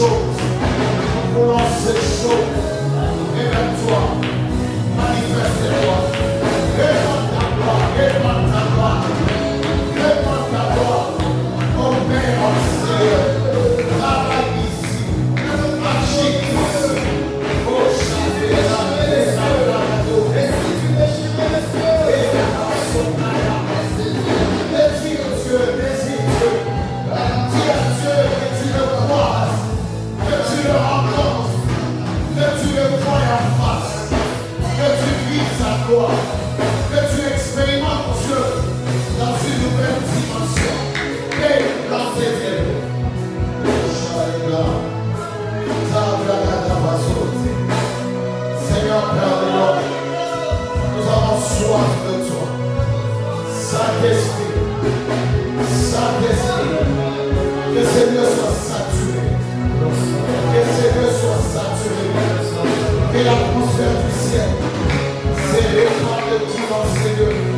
choses. Nous voulons ces choses. Révèle-toi. Manifeste-toi. Révèle ta gloire. Révèle ta gloire. Révèle ta gloire. Mon Père, mon Seigneur. Travaille ici. Agis ici. Oh, Chabela, Sabrado. Que tu expérimentes Dieu dans une nouvelle dimension et dans tes yeux. Seigneur Père de l'homme, nous avons soif de toi. Saint-Esprit, Saint-Esprit, que ces lieux soient saturés, que ces lieux soient saturés, que l'atmosphère du ciel c'est le temps de tout dans ces lieux.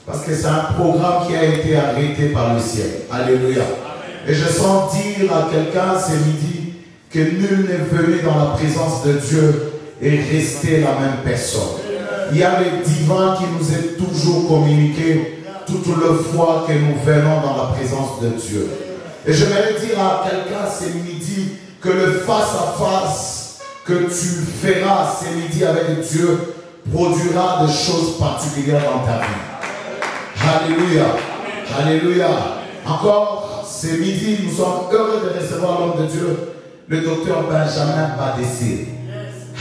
Parce que c'est un programme qui a été arrêté par le ciel. Alléluia. Et je sens dire à quelqu'un ce midi que nul n'est venu dans la présence de Dieu et resté la même personne. Il y a le divin qui nous est toujours communiqué toute la fois que nous venons dans la présence de Dieu. Et je vais dire à quelqu'un ce midi que le face-à-face que tu feras ce midi avec Dieu produira des choses particulières dans ta vie. Alléluia. Alléluia. Encore ce midi, nous sommes heureux de recevoir l'homme de Dieu, le docteur Benjamin Badessé.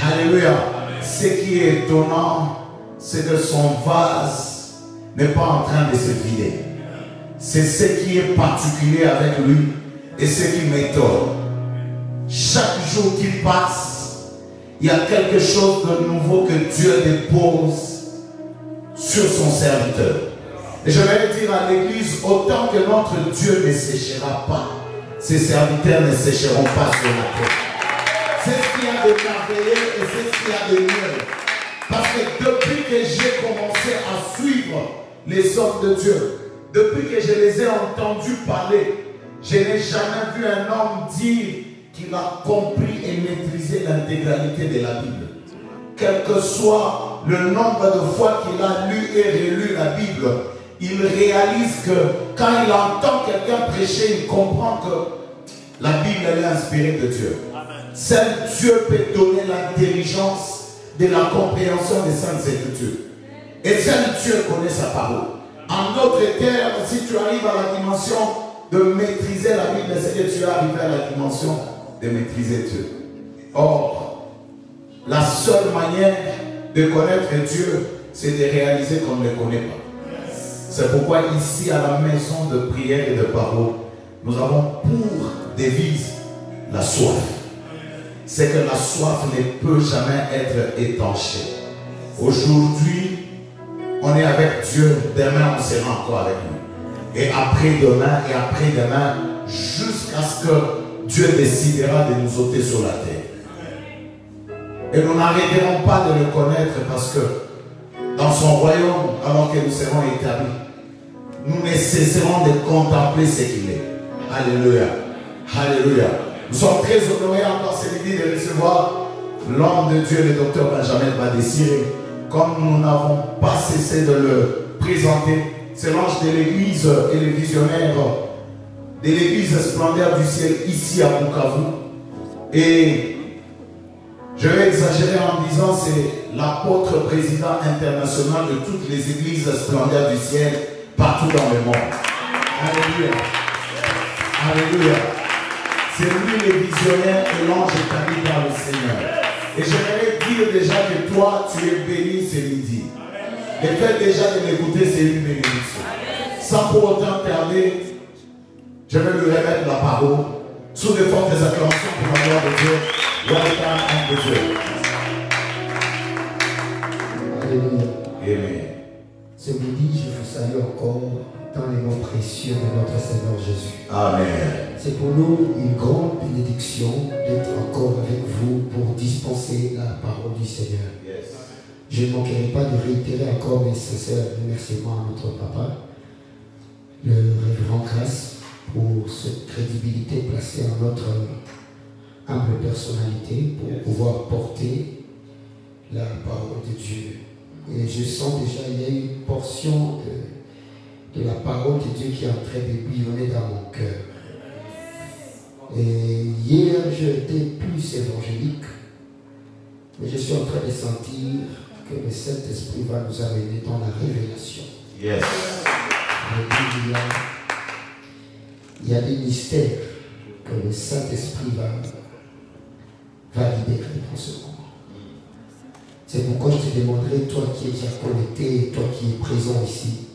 Alléluia. Ce qui est étonnant, c'est que son vase n'est pas en train de se vider. C'est ce qui est particulier avec lui et ce qui m'étonne. Chaque jour qu'il passe, il y a quelque chose de nouveau que Dieu dépose sur son serviteur. Et je vais dire à l'église, autant que notre Dieu ne séchera pas, ses serviteurs ne sécheront pas sur la terre. C'est ce qu'il y a de merveilleux et c'est ce qu'il y a de mieux. Parce que depuis que j'ai commencé à suivre les hommes de Dieu, depuis que je les ai entendus parler, je n'ai jamais vu un homme dire qu'il a compris et maîtrisé l'intégralité de la Bible. Quel que soit le nombre de fois qu'il a lu et relu la Bible, il réalise que quand il entend quelqu'un prêcher, il comprend que la Bible elle est inspirée de Dieu. Seul Dieu peut donner l'intelligence de la compréhension des saintes Écritures. Et seul Dieu connaît sa parole. En d'autres termes, si tu arrives à la dimension de maîtriser la Bible, c'est que tu es arrivé à la dimension de maîtriser Dieu. Or, la seule manière de connaître Dieu, c'est de réaliser qu'on ne le connaît pas. C'est pourquoi ici, à la maison de prière et de parole, nous avons pour devise la soif. C'est que la soif ne peut jamais être étanchée. Aujourd'hui, on est avec Dieu. Demain, on sera encore avec lui. Et après-demain, et après-demain, jusqu'à ce que Dieu décidera de nous ôter sur la terre. Et nous n'arrêterons pas de le connaître parce que dans son royaume, alors que nous serons établis, nous ne cesserons de contempler ce qu'il est. Alléluia. Alléluia. Nous sommes très honorés encore ce midi de recevoir l'homme de Dieu, le docteur Benjamin Badessiré. Comme nous n'avons pas cessé de le présenter, c'est l'ange de l'église et le visionnaire de l'église Splendeur du ciel ici à Bukavu. Et je vais exagérer en disant c'est l'apôtre président international de toutes les églises Splendeur du ciel partout dans le monde. Alléluia. Alléluia. C'est lui le visionnaire et l'ange établi par le Seigneur. Et j'aimerais dire déjà que toi, tu es béni ce midi. Le fait déjà de m'écouter, c'est une bénédiction. Sans pour autant tarder, je vais lui remettre la parole sous de fortes acclamations pour la gloire de Dieu. Welcome and de Dieu. Alléluia. Amen. Ce midi, je vous salue encore dans les noms précieux de notre Seigneur Jésus. Amen. C'est pour nous une grande bénédiction d'être encore avec vous pour dispenser la parole du Seigneur. Yes. Je ne manquerai pas de réitérer encore mes sincères remerciements à notre papa, le révérend Grâce, pour cette crédibilité placée en notre humble personnalité pour pouvoir porter la parole de Dieu. Et je sens déjà, il y a une portion de la parole de Dieu qui est en train de bouillonner dans mon cœur. Et hier, j'étais plus évangélique, mais je suis en train de sentir que le Saint-Esprit va nous amener dans la révélation. Yes. Il y a des mystères que le Saint-Esprit va libérer dans ce moment. C'est pourquoi je te demanderai, toi qui es déjà connecté, toi qui es présent ici,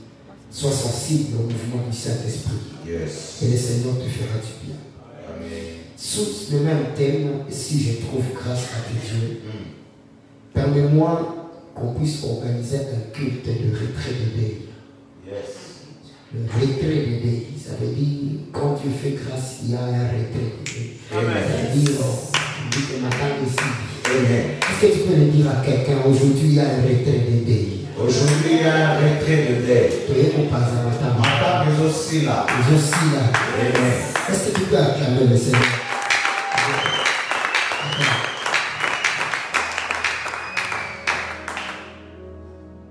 sois sensible au mouvement du Saint-Esprit. Yes. Et le Seigneur te fera du bien. Sous le même thème, si je trouve grâce à tes dieux, permets-moi qu'on puisse organiser un culte de retrait de deuil. Yes. Le retrait de deuil, ça veut dire quand Dieu fait grâce, il y a un retrait de deuil. C'est-à-dire, on dit que matin ici. Est-ce que tu peux le dire à quelqu'un, aujourd'hui il y a un retrait de deuil? Aujourd'hui, il y a un retrait de deuil. Tu es au pas à matin. Matin, mais aussi là. Je suis là. Amen. Est-ce que tu peux acclamer le Seigneur?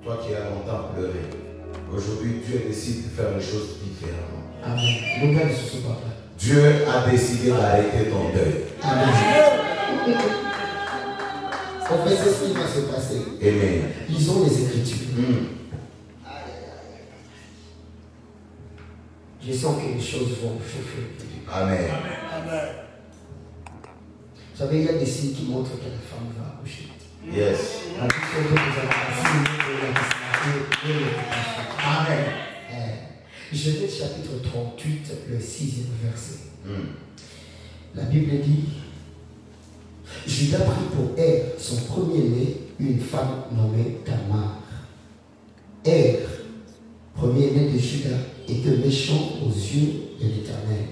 Toi qui as longtemps pleuré, aujourd'hui Dieu décide de faire les choses différemment. Amen. Nouvelle sur ce papa. Dieu a décidé d'arrêter ton deuil. Amen. En fait, c'est ce qui va se passer. Amen. Lisons les Écritures. Je sens que les choses vont chauffer. Amen. Vous savez, il y a des signes qui montrent que la femme va accoucher. Yes. Amen. Genèse chapitre 38, le 6e verset. La Bible dit: Judas prit pour Er, son premier-né, une femme nommée Tamar. Er, premier-né de Judas, était méchant aux yeux de l'Éternel.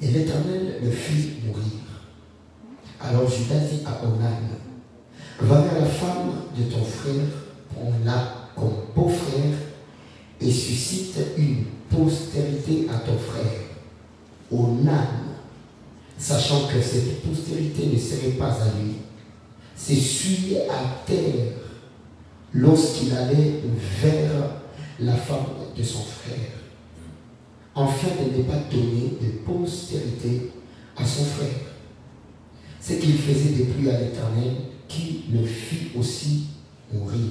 Et l'Éternel le fit mourir. Alors Judas dit à Onan: Va vers la femme de ton frère, prends-la comme beau-frère et suscite une postérité à ton frère. Onan, sachant que cette postérité ne serait pas à lui, s'essuyait à terre lorsqu'il allait vers la femme de son frère, afin de ne pas donner de postérité à son frère. Ce qu'il faisait déplut à l'Éternel, qui le fit aussi mourir.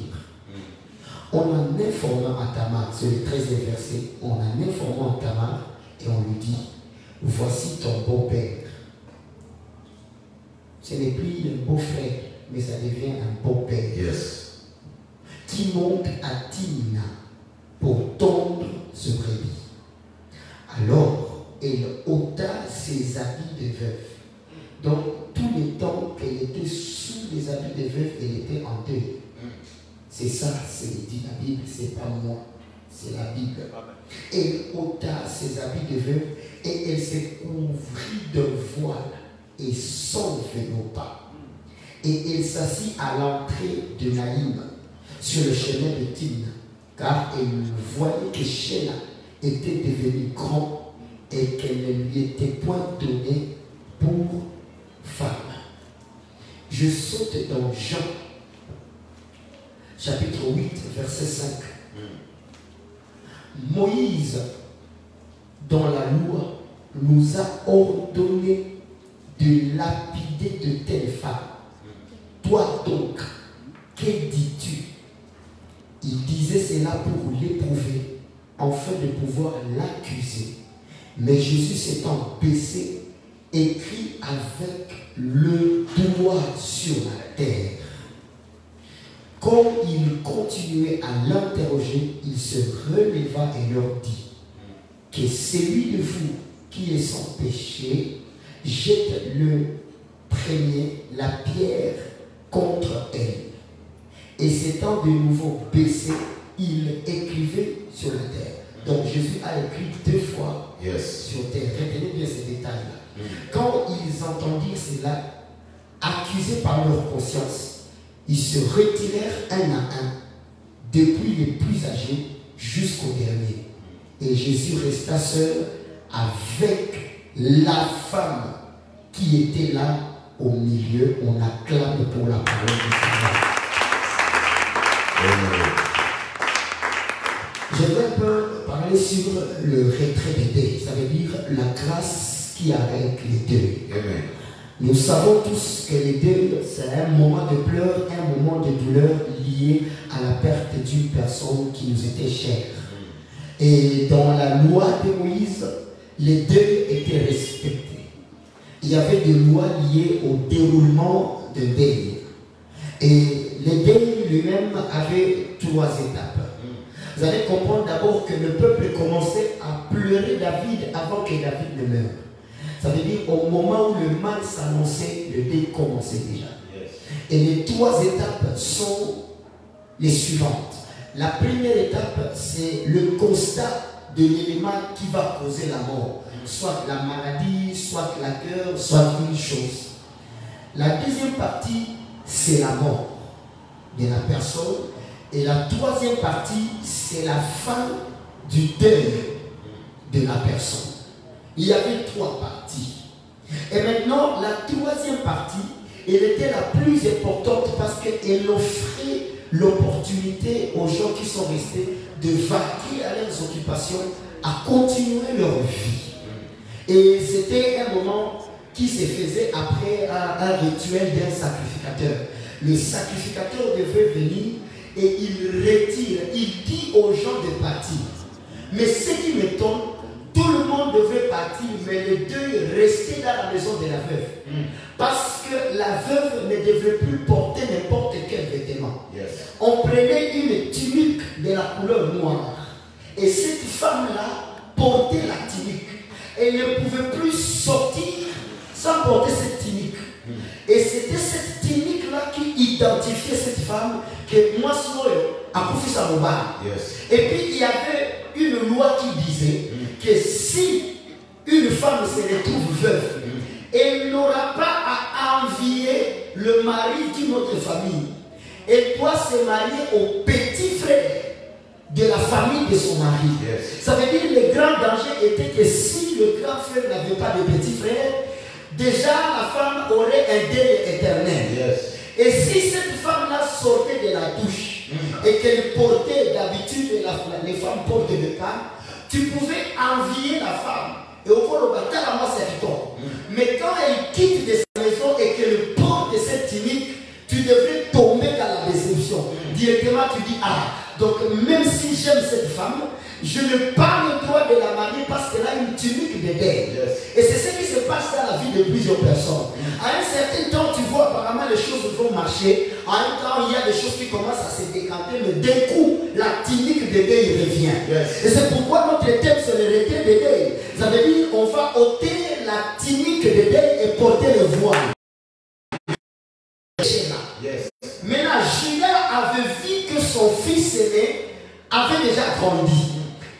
On en informa à Tamar, c'est le 13e verset, on en informa à Tamar et on lui dit: voici ton beau-père. Ce n'est plus un beau-frère, mais ça devient un beau-père. Yes. Qui monte à Timna pour tondre ce brebis. Alors, elle ôta ses habits de veuve. Donc, tout le temps qu'elle était sous les habits de veuve, elle était en deuil. C'est ça, c'est dit la Bible, c'est pas moi, c'est la Bible. Elle ôta ses habits de veuve et elle se couvrit d'un voile et s'enveloppa. Et elle s'assit à l'entrée de Naïm, sur le chemin de Timna, car elle voyait que Sheila était devenue grand et qu'elle ne lui était point donnée pour femme. Je saute dans Jean, chapitre 8, verset 5. Moïse, dans la loi, nous a ordonné de lapider de telles femmes. Toi donc, que dis-tu? Il disait cela pour l'éprouver, afin de pouvoir l'accuser. Mais Jésus s'étant baissé, écrit avec le doigt sur la terre. Comme il continuait à l'interroger, il se releva et leur dit que celui de vous qui est sans péché jette le premier la pierre contre elle. Et s'étant de nouveau baissé, il écrivait sur la terre. Donc Jésus a écrit 2 fois sur terre. Retenez bien ces détails-là. Quand ils entendirent cela, accusés par leur conscience, ils se retirèrent un à un, depuis les plus âgés jusqu'au dernier. Et Jésus resta seul avec la femme qui était là au milieu. On acclame pour la parole du Seigneur. J'aimerais un peu parler sur le retrait des deuils. Ça veut dire la grâce qui arrête les deuils. Amen. Nous savons tous que les deuils, c'est un moment de pleurs, un moment de douleur lié à la perte d'une personne qui nous était chère. Et dans la loi de Moïse, les deuils étaient respectés. Il y avait des lois liées au déroulement de deuil. Et les deuils lui-même avaient 3 étapes. Vous allez comprendre d'abord que le peuple commençait à pleurer David avant que David ne meure. Ça veut dire au moment où le mal s'annonçait, le deuil commençait déjà. Et les 3 étapes sont les suivantes. La première étape, c'est le constat de l'élément qui va causer la mort. Soit la maladie, soit la guerre, soit une chose. La deuxième partie, c'est la mort de la personne. Et la 3e partie, c'est la fin du deuil de la personne. Il y avait 3 parties. Et maintenant, la 3e partie, elle était la plus importante parce qu'elle offrait l'opportunité aux gens qui sont restés de vaquer à leurs occupations, à continuer leur vie. Et c'était un moment qui se faisait après un rituel d'un sacrificateur. Le sacrificateur devait venir et il retire, il dit aux gens de partir. Mais ce qui m'étonne, tout le monde devait partir, mais les deuil restaient dans la maison de la veuve. Parce que la veuve ne devait plus porter n'importe quel vêtement. On prenait une tunique de la couleur noire. Et cette femme-là portait la tunique. Elle ne pouvait plus sortir sans porter cette tunique. Et c'était cette tunique-là qui identifiait cette femme que moi, à Koufisa Moba. Et puis il y avait une loi qui disait que si une femme se retrouve veuve, elle n'aura pas à envier le mari d'une autre famille. Elle doit se marier au petit frère de la famille de son mari. Ça veut dire que le grand danger était que si le grand frère n'avait pas de petit frère, déjà la femme aurait un deuil éternel. Et si cette femme-là sortait de la douche et qu'elle portait d'habitude, les femmes portent le canne, tu pouvais envier la femme. Et au fond, mais quand elle quitte de sa maison et qu'elle porte cette tunique, tu devrais tomber dans la déception. Directement, tu dis, ah, donc même si j'aime cette femme, je n'ai pas le droit de la marier parce qu'elle a une tunique de deuil. Et c'est ce qui se passe dans la vie de plusieurs personnes. À un certain temps, tu vois apparemment les choses vont marcher. À un temps, il y a des choses qui commencent à se décanter, mais d'un coup, la tunique de deuil revient. Et c'est pourquoi notre thème c'est le retrait de deuil. Ça veut dire on va ôter la tunique de deuil et porter le voile. Maintenant, Judas avait vu que son fils aîné avait déjà grandi.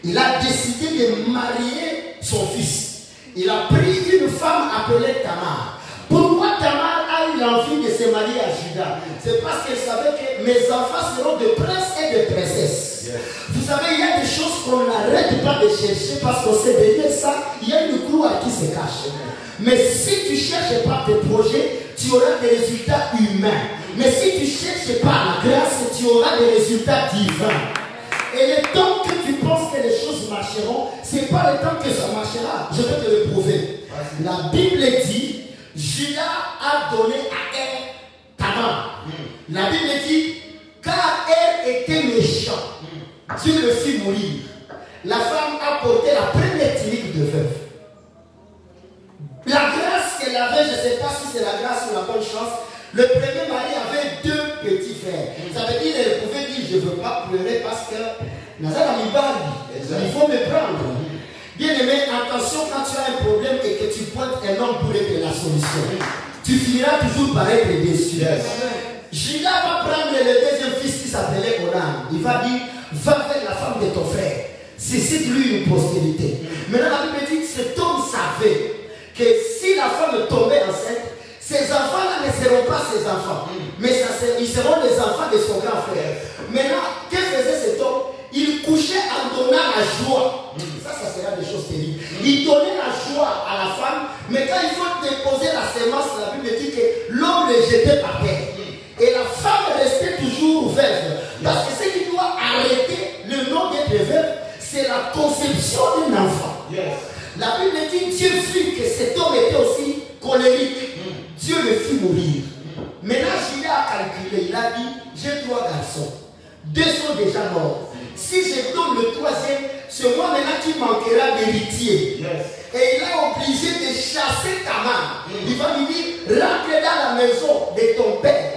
Il a décidé de marier son fils. Il a pris une femme appelée Tamar. Pourquoi Tamar a eu l'envie de se marier à Judas? C'est parce qu'elle savait que mes enfants seront de princes et de princesses. Vous savez, il y a des choses qu'on n'arrête pas de chercher parce qu'on sait derrière ça, il y a une couloir qui se cache. Mais si tu cherches par tes projets, tu auras des résultats humains. Mais si tu cherches par la grâce, tu auras des résultats divins. Et le temps que tu penses que les choses marcheront, ce n'est pas le temps que ça marchera. Je vais te le prouver. La Bible dit, Judas a donné à elle Tamar. La Bible dit, car elle était méchante, Dieu le fit mourir. La femme a porté la première tunique de veuve. La grâce qu'elle avait, je ne sais pas si c'est la grâce ou la bonne chance, le premier mari avait 2 petits frères. Ça veut dire qu'elle pouvait dire, je ne veux pas pleurer parce que il faut me prendre. Bien aimé, attention quand tu as un problème et que tu pointes un homme pour être la solution. Tu finiras toujours par être déçu. Judas va prendre le deuxième fils qui s'appelait Onan. Il va dire, va vers la femme de ton frère. Suscite-lui une postérité. Maintenant la Bible dit que cet homme savait que si la femme tombait enceinte, ses enfants-là ne seront pas ses enfants, mais ils seront les enfants de son grand frère. Maintenant, que faisait cet homme? Il couchait en donnant la joie. Ça sera des choses terribles. Il donnait la joie à la femme, mais quand il faut déposer la sémence, la Bible dit que l'homme le jetait par terre. Et la femme restait toujours veuve. Parce que ce qui doit arrêter le nom d'être veuve, c'est la conception d'un enfant. La Bible dit, Dieu vit que cet homme était aussi colérique. Dieu le fit mourir. Maintenant, Judas a calculé, il a dit, j'ai 3 garçons. 2 sont déjà morts. Si je donne le 3e, c'est moi maintenant qui manquera d'héritier. Et il a obligé de chasser Tamar. Il va lui dire, rentre dans la maison de ton père,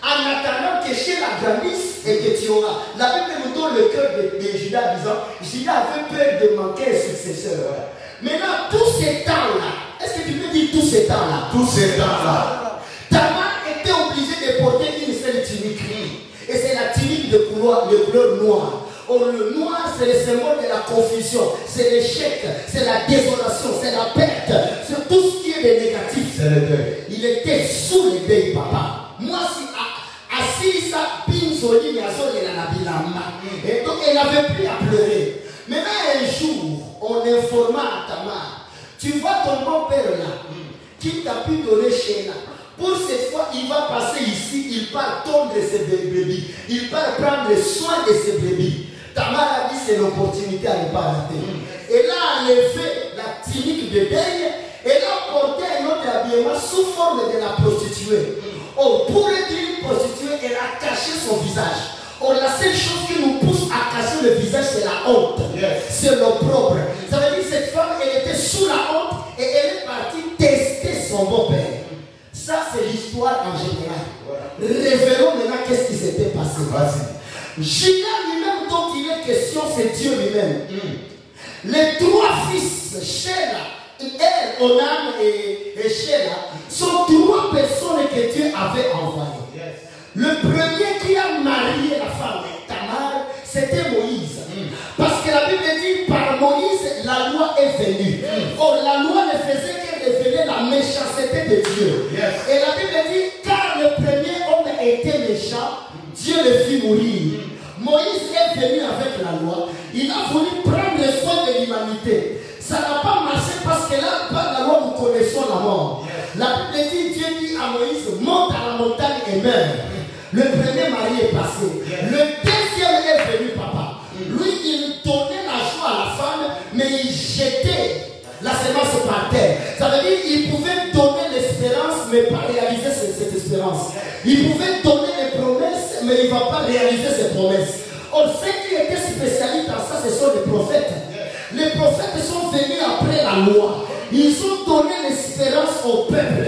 en attendant que chez la grandisse et que tu auras. La Bible nous donne le cœur de Judas, disant, Judas avait peur de manquer un successeur. Maintenant, tous ces temps-là, est-ce que tu peux dire tous ces temps-là? Tous ces temps-là. Tamar était obligé de porter une seule tunique. Et c'est la tunique de couleur noire. Or, le noir, c'est le symbole de la confusion, c'est l'échec, c'est la désolation, c'est la perte, c'est tout ce qui est de négatif. C'est le deuil. Il était sous le deuil, papa. Moi, si assis, ça, pinzoli, mais et donc, elle n'avait plus à pleurer. Maintenant, un jour, on informa à Tamar, tu vois ton bon-père là, qui t'a pu donner chez là. Pour cette fois, il va passer ici, il part tondre ses brebis, il part prendre soin de ses brebis. Tamar a dit c'est l'opportunité à ne pas rater. Elle a enlevé la tunique de deuil, elle a porté un autre habillement sous forme de la prostituée. Or, pour être une prostituée, elle a caché son visage. Or, la seule chose qui nous pousse à cacher le visage, c'est la honte. C'est l'opprobre. Ça veut dire que cette femme, elle était sous la honte et elle est partie tester son beau-père. Ça, c'est l'histoire en général. Révélons maintenant qu'est-ce qui s'était passé. Judas lui-même, dont il est question, c'est Dieu lui-même. Les 3 fils, Sheila, Onan et Sheila, sont 3 personnes que Dieu avait envoyées. Le premier qui a marié la femme, Tamar, c'était Moïse. Parce que la Bible dit, par Moïse, la loi est venue. Or, la loi ne faisait que révéler la méchanceté de Dieu. Et la Bible dit, car le premier homme était méchant, Dieu le fit mourir. Moïse est venu avec la loi. Il a voulu prendre soin de l'humanité. Ça n'a pas marché parce que là, par la loi, nous connaissons la mort. La Bible dit, Dieu dit à Moïse, monte à la montagne et meurs. Le premier mari est passé. Le deuxième est venu, papa. Lui, il donnait la joie à la femme, mais il jetait la semence par terre. Ça veut dire qu'il pouvait donner l'espérance, mais pas réaliser cette espérance. Il pouvait donner les promesses, mais il ne va pas réaliser ses promesses. Or, ce qui était spécialiste dans ça, ce sont les prophètes. Les prophètes sont venus après la loi. Ils ont donné l'espérance au peuple.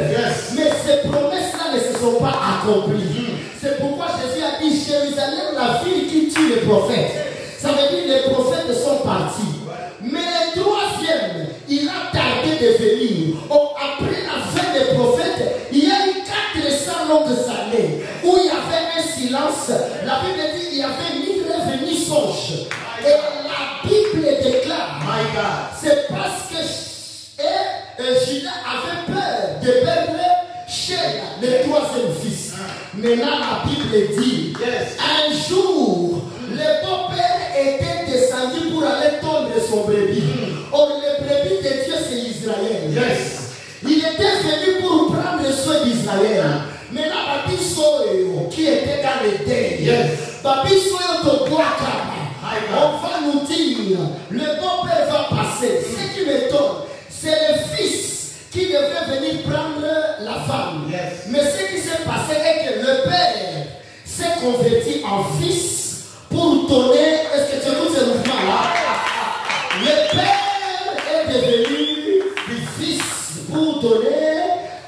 Mais ces promesses-là ne se sont pas accomplies. C'est pourquoi Jésus a dit Jérusalem, la ville qui tue les prophètes. Ça veut dire que les prophètes sont partis. Mais le troisième, il a tardé de venir. Après la fin des prophètes, il y a eu 400 longues années où il y avait un silence. La Bible dit qu'il y avait ni rêve ni songe. Et la Bible déclare, c'est parce que Judas avait peur de perdre Sheila, le troisième fils. Maintenant la Bible dit, un jour, le beau-père était descendu pour aller tondre son brebis. Or, le brebis de Dieu, c'est Israël. Il était venu pour prendre soin d'Israël. Maintenant, Babisoyo, qui était dans le deuil, Babisoyo de on va nous dire, le beau-père va passer. Ce qui m'étonne, c'est le fils qui devait venir prendre la femme. Mais ce qui s'est passé est que le père s'est converti en fils pour donner. Est-ce que tu écoutes ce mouvement-là? Le père est devenu fils pour donner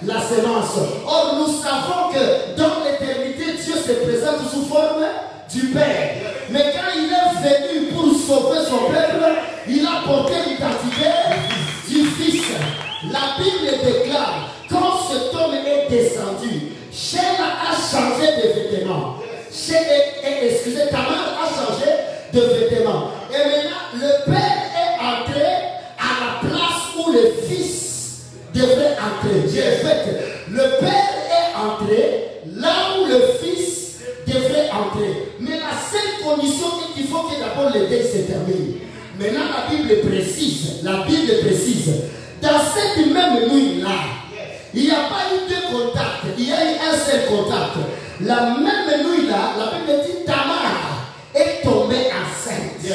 la sémence. Or, nous savons que dans l'éternité, Dieu se présente sous forme du Père. Mais quand il est venu pour sauver son peuple, il a porté l'identité du Fils. La Bible déclare, quand cet homme est descendu, Sheila a changé de vêtements. Excusez, Tamar a changé de vêtements. Et maintenant, le Père est entré à la place où le Fils devrait entrer. En fait, le Père est entré là où le Fils devrait entrer. Mais la seule condition est qu'il faut que d'abord le deuil se termine. Maintenant, la Bible précise, dans cette même nuit-là, il n'y a pas eu deux contacts, il y a eu un seul contact. La même nuit-là, la Bible dit Tamar est tombée enceinte.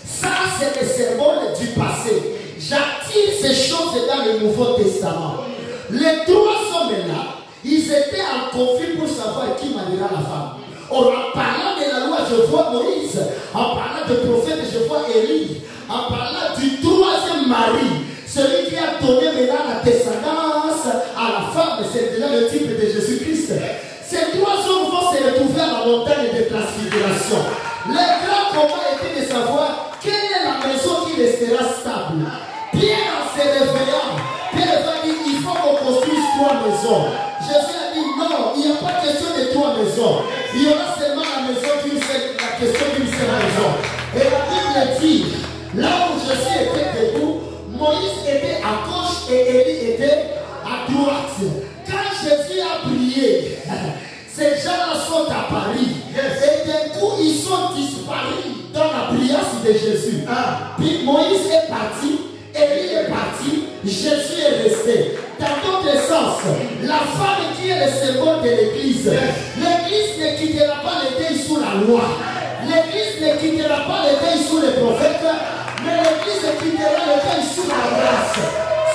Ça, c'est le symbole du passé. J'attire ces choses dans le Nouveau Testament. Les trois hommes-là, ils étaient en conflit pour savoir qui mariera la femme. Or, en parlant de la loi, je vois Moïse. En parlant de prophète, je vois Élie. En parlant du troisième mari, celui qui a donné maintenant la descendance à la femme, c'est déjà le type de Jésus-Christ. Ces trois hommes vont se retrouver à la montagne de transfiguration. Le grand combat était de savoir quelle est la maison qui restera stable. Pierre, en se réveillant, Pierre va dire il faut qu'on construise trois maisons. Jésus a dit non, il n'y a pas question de trois maisons. Il y aura seulement la maison d'une seule, la question d'une seule maison. Et la Bible dit, là où Jésus était debout, Moïse était à gauche et Élie était à droite. Quand Jésus a prié, ces gens-là sont apparus. Et d'un coup, ils sont disparus dans la prière de Jésus. Puis Moïse est parti, Élie est parti, Jésus est resté. Dans d'autres sens, la femme qui est le symbole de l'Église, l'Église ne quittera pas le deuil sous la loi. L'Église ne quittera pas le deuil sous les prophètes, mais l'Église quittera le deuil sous la grâce.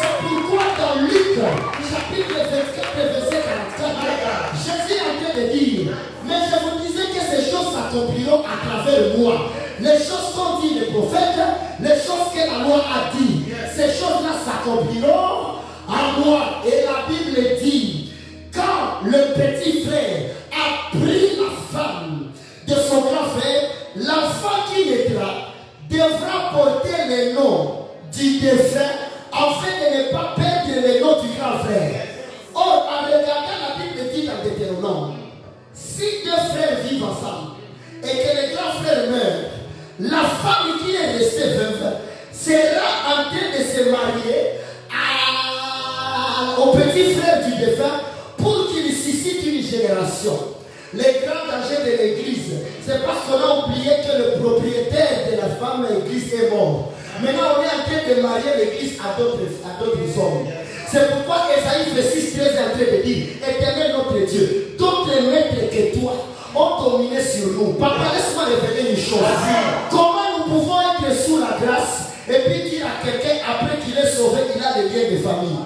C'est pourquoi dans Luc, chapitre 24, verset 44, Jésus est en train de dire, mais je vous disais que ces choses s'accompliront à travers moi. Les choses qu'ont dit les prophètes, les choses que la loi a dit, ces choses-là s'accompliront en moi. Et la Bible dit, quand le petit frère a pris la femme de son grand frère, l'enfant qui naîtra devra porter le nom du défunt afin de ne pas perdre le nom du grand frère. Or, en regardant la Bible dit dans Deutéronome, si deux frères vivent ensemble et que le grand frère meurt, la femme qui est restée veuve sera en train de se marier au petit frère du défunt pour qu'il suscite une génération. Les grands dangers de l'église, c'est parce qu'on a oublié que le propriétaire de la femme à l'église est mort. Maintenant, on est en train de marier l'église à d'autres hommes. C'est pourquoi Esaïe 6, 13 est en train de dire, Éternel notre Dieu, d'autres maîtres que toi ont dominé sur nous. Papa, laisse-moi révéler une chose. Comment nous pouvons être sous la grâce et puis dire à quelqu'un après qu'il est sauvé, il a des liens de famille?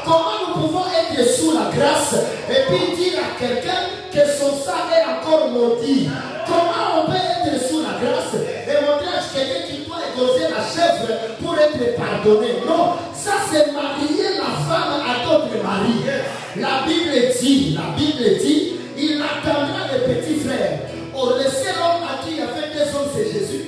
Comment nous pouvons être sous la grâce et puis dire à quelqu'un que son sang est encore maudit? Comment on peut être sous la grâce et montrer à quelqu'un qui doit être égorger la chèvre pour être pardonné. Non, ça c'est marier la femme à d'autres maris. La Bible dit, il attendra les petits frères. Oh, le seul homme à qui il y avait des hommes, c'est Jésus.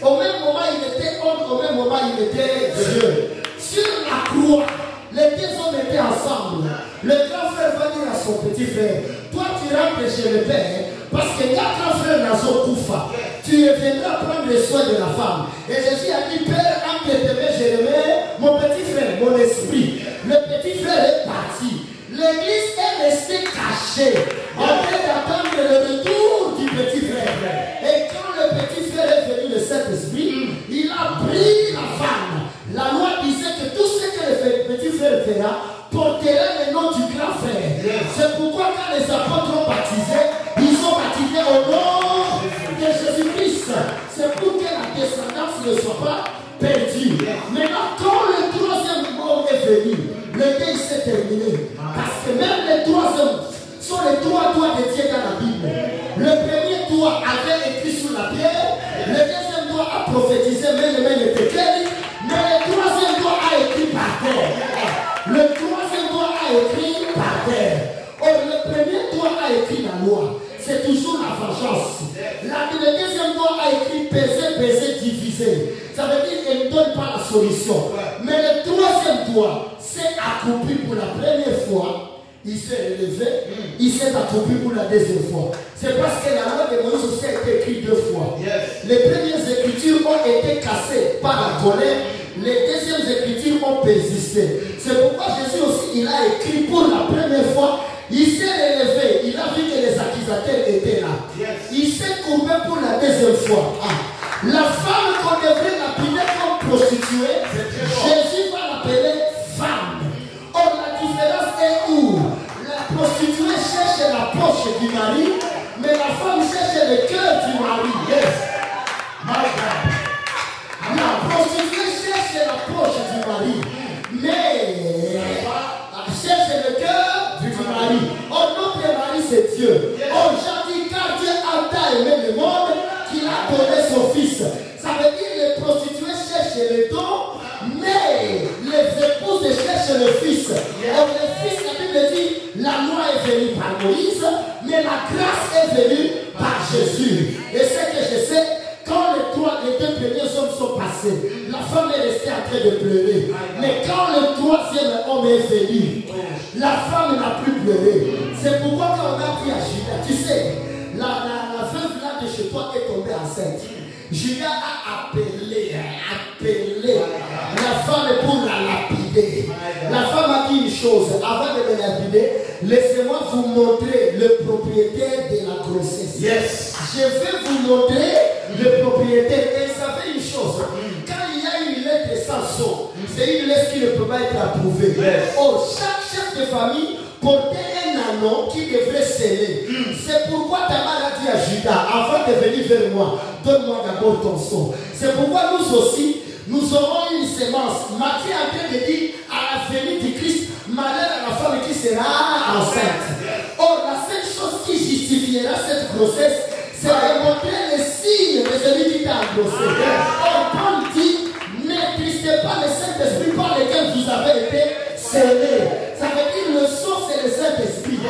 Au même moment, il était homme, au même moment, il était Dieu. Sur la croix, les deux hommes étaient ensemble. Le grand frère va dire à son petit frère, toi tu rentres chez le père, parce que quand grand frère n'a pas Koufa, tu viendras prendre le soin de la femme. Et Jésus a dit, Père, entre tes mains, je remets mon petit frère, mon esprit. Le petit frère est parti. L'église est restée cachée, en train d'attendre le retour du petit frère. Et quand le petit frère est venu de cet esprit, il a pris la femme. La loi disait que tout ce que le petit frère fera porterait le nom du grand frère. C'est pourquoi quand les apôtres ont baptisé, ils ont baptisé au nom de Jésus-Christ. C'est pour que la descendance ne soit pas perdue. Maintenant, quand le troisième mot est venu, le deuil s'est terminé. Parce que même les trois hommes sont les trois doigts de Dieu dans la Bible. Le premier doigt avait écrit sur la pierre, le deuxième doigt a prophétisé, mais les mains étaient claires. Mais le troisième doigt a écrit par terre. Le troisième doigt a écrit par terre. Or, le premier doigt a écrit la loi. C'est toujours la vengeance. Le deuxième doigt a écrit peser, diviser. Ça veut dire qu'il ne donne pas la solution. Mais le troisième doigt s'est accroupi pour la première fois. Il s'est élevé, il s'est accroupi pour la deuxième fois. C'est parce que la loi de Moïse aussi a été écrite deux fois. Les premières écritures ont été cassées par la colère. Les deuxièmes écritures ont persisté. C'est pourquoi Jésus aussi, il a écrit pour la première fois. Il s'est élevé, il a vu que les accusateurs étaient là. Il s'est courbé pour la deuxième fois. La femme qu'on devrait lapider comme prostituée, Jésus va l'appeler femme. Or, la différence est où la prostituée cherche la poche du mari, mais la femme cherche le cœur du mari. La prostituée cherche la poche du mari, mais cherche le cœur du mari. Or, notre mari, c'est Dieu. Or, Jean dit, car Dieu a tant aimé le monde qu'il a donné son fils. Ça veut dire que les prostituées cherchent le don, mais les épouses cherchent le fils. Or, le fils, la Bible dit, la loi est venue par Moïse, mais la grâce est venue par Jésus. Et c'est que je sais, quand les deux premiers hommes sont passés, la femme est restée en train de pleurer. Mais quand le troisième homme est venu, la femme n'a plus pleuré. C'est pourquoi quand on a pris à Judas, tu sais, la veuve là de chez toi est tombée enceinte. Judas a appelé la femme pour la lapider. La femme a dit une chose, avant de me lapider, laissez-moi vous montrer le propriétaire de la grossesse. Je vais vous montrer le propriétaire. Et savez une chose, quand il y a une lettre sans son, c'est une lettre qui ne peut pas être approuvée. Or, chaque chef de famille portait un anneau qui devrait sceller. C'est pourquoi Tamar a dit à Judas, avant de venir vers moi, donne-moi d'abord ton son. C'est pourquoi nous aussi, nous aurons une sémence. Matthieu est en train de dire à la venue du Christ, malheur à la femme qui sera enceinte. Or, la seule chose qui justifiera cette grossesse, c'est de montrer les signes de celui qui t'a engrossé. Or, Paul dit, n'étristez pas le Saint-Esprit par lequel vous avez été scellés. Ça veut dire le sang, c'est le Saint-Esprit.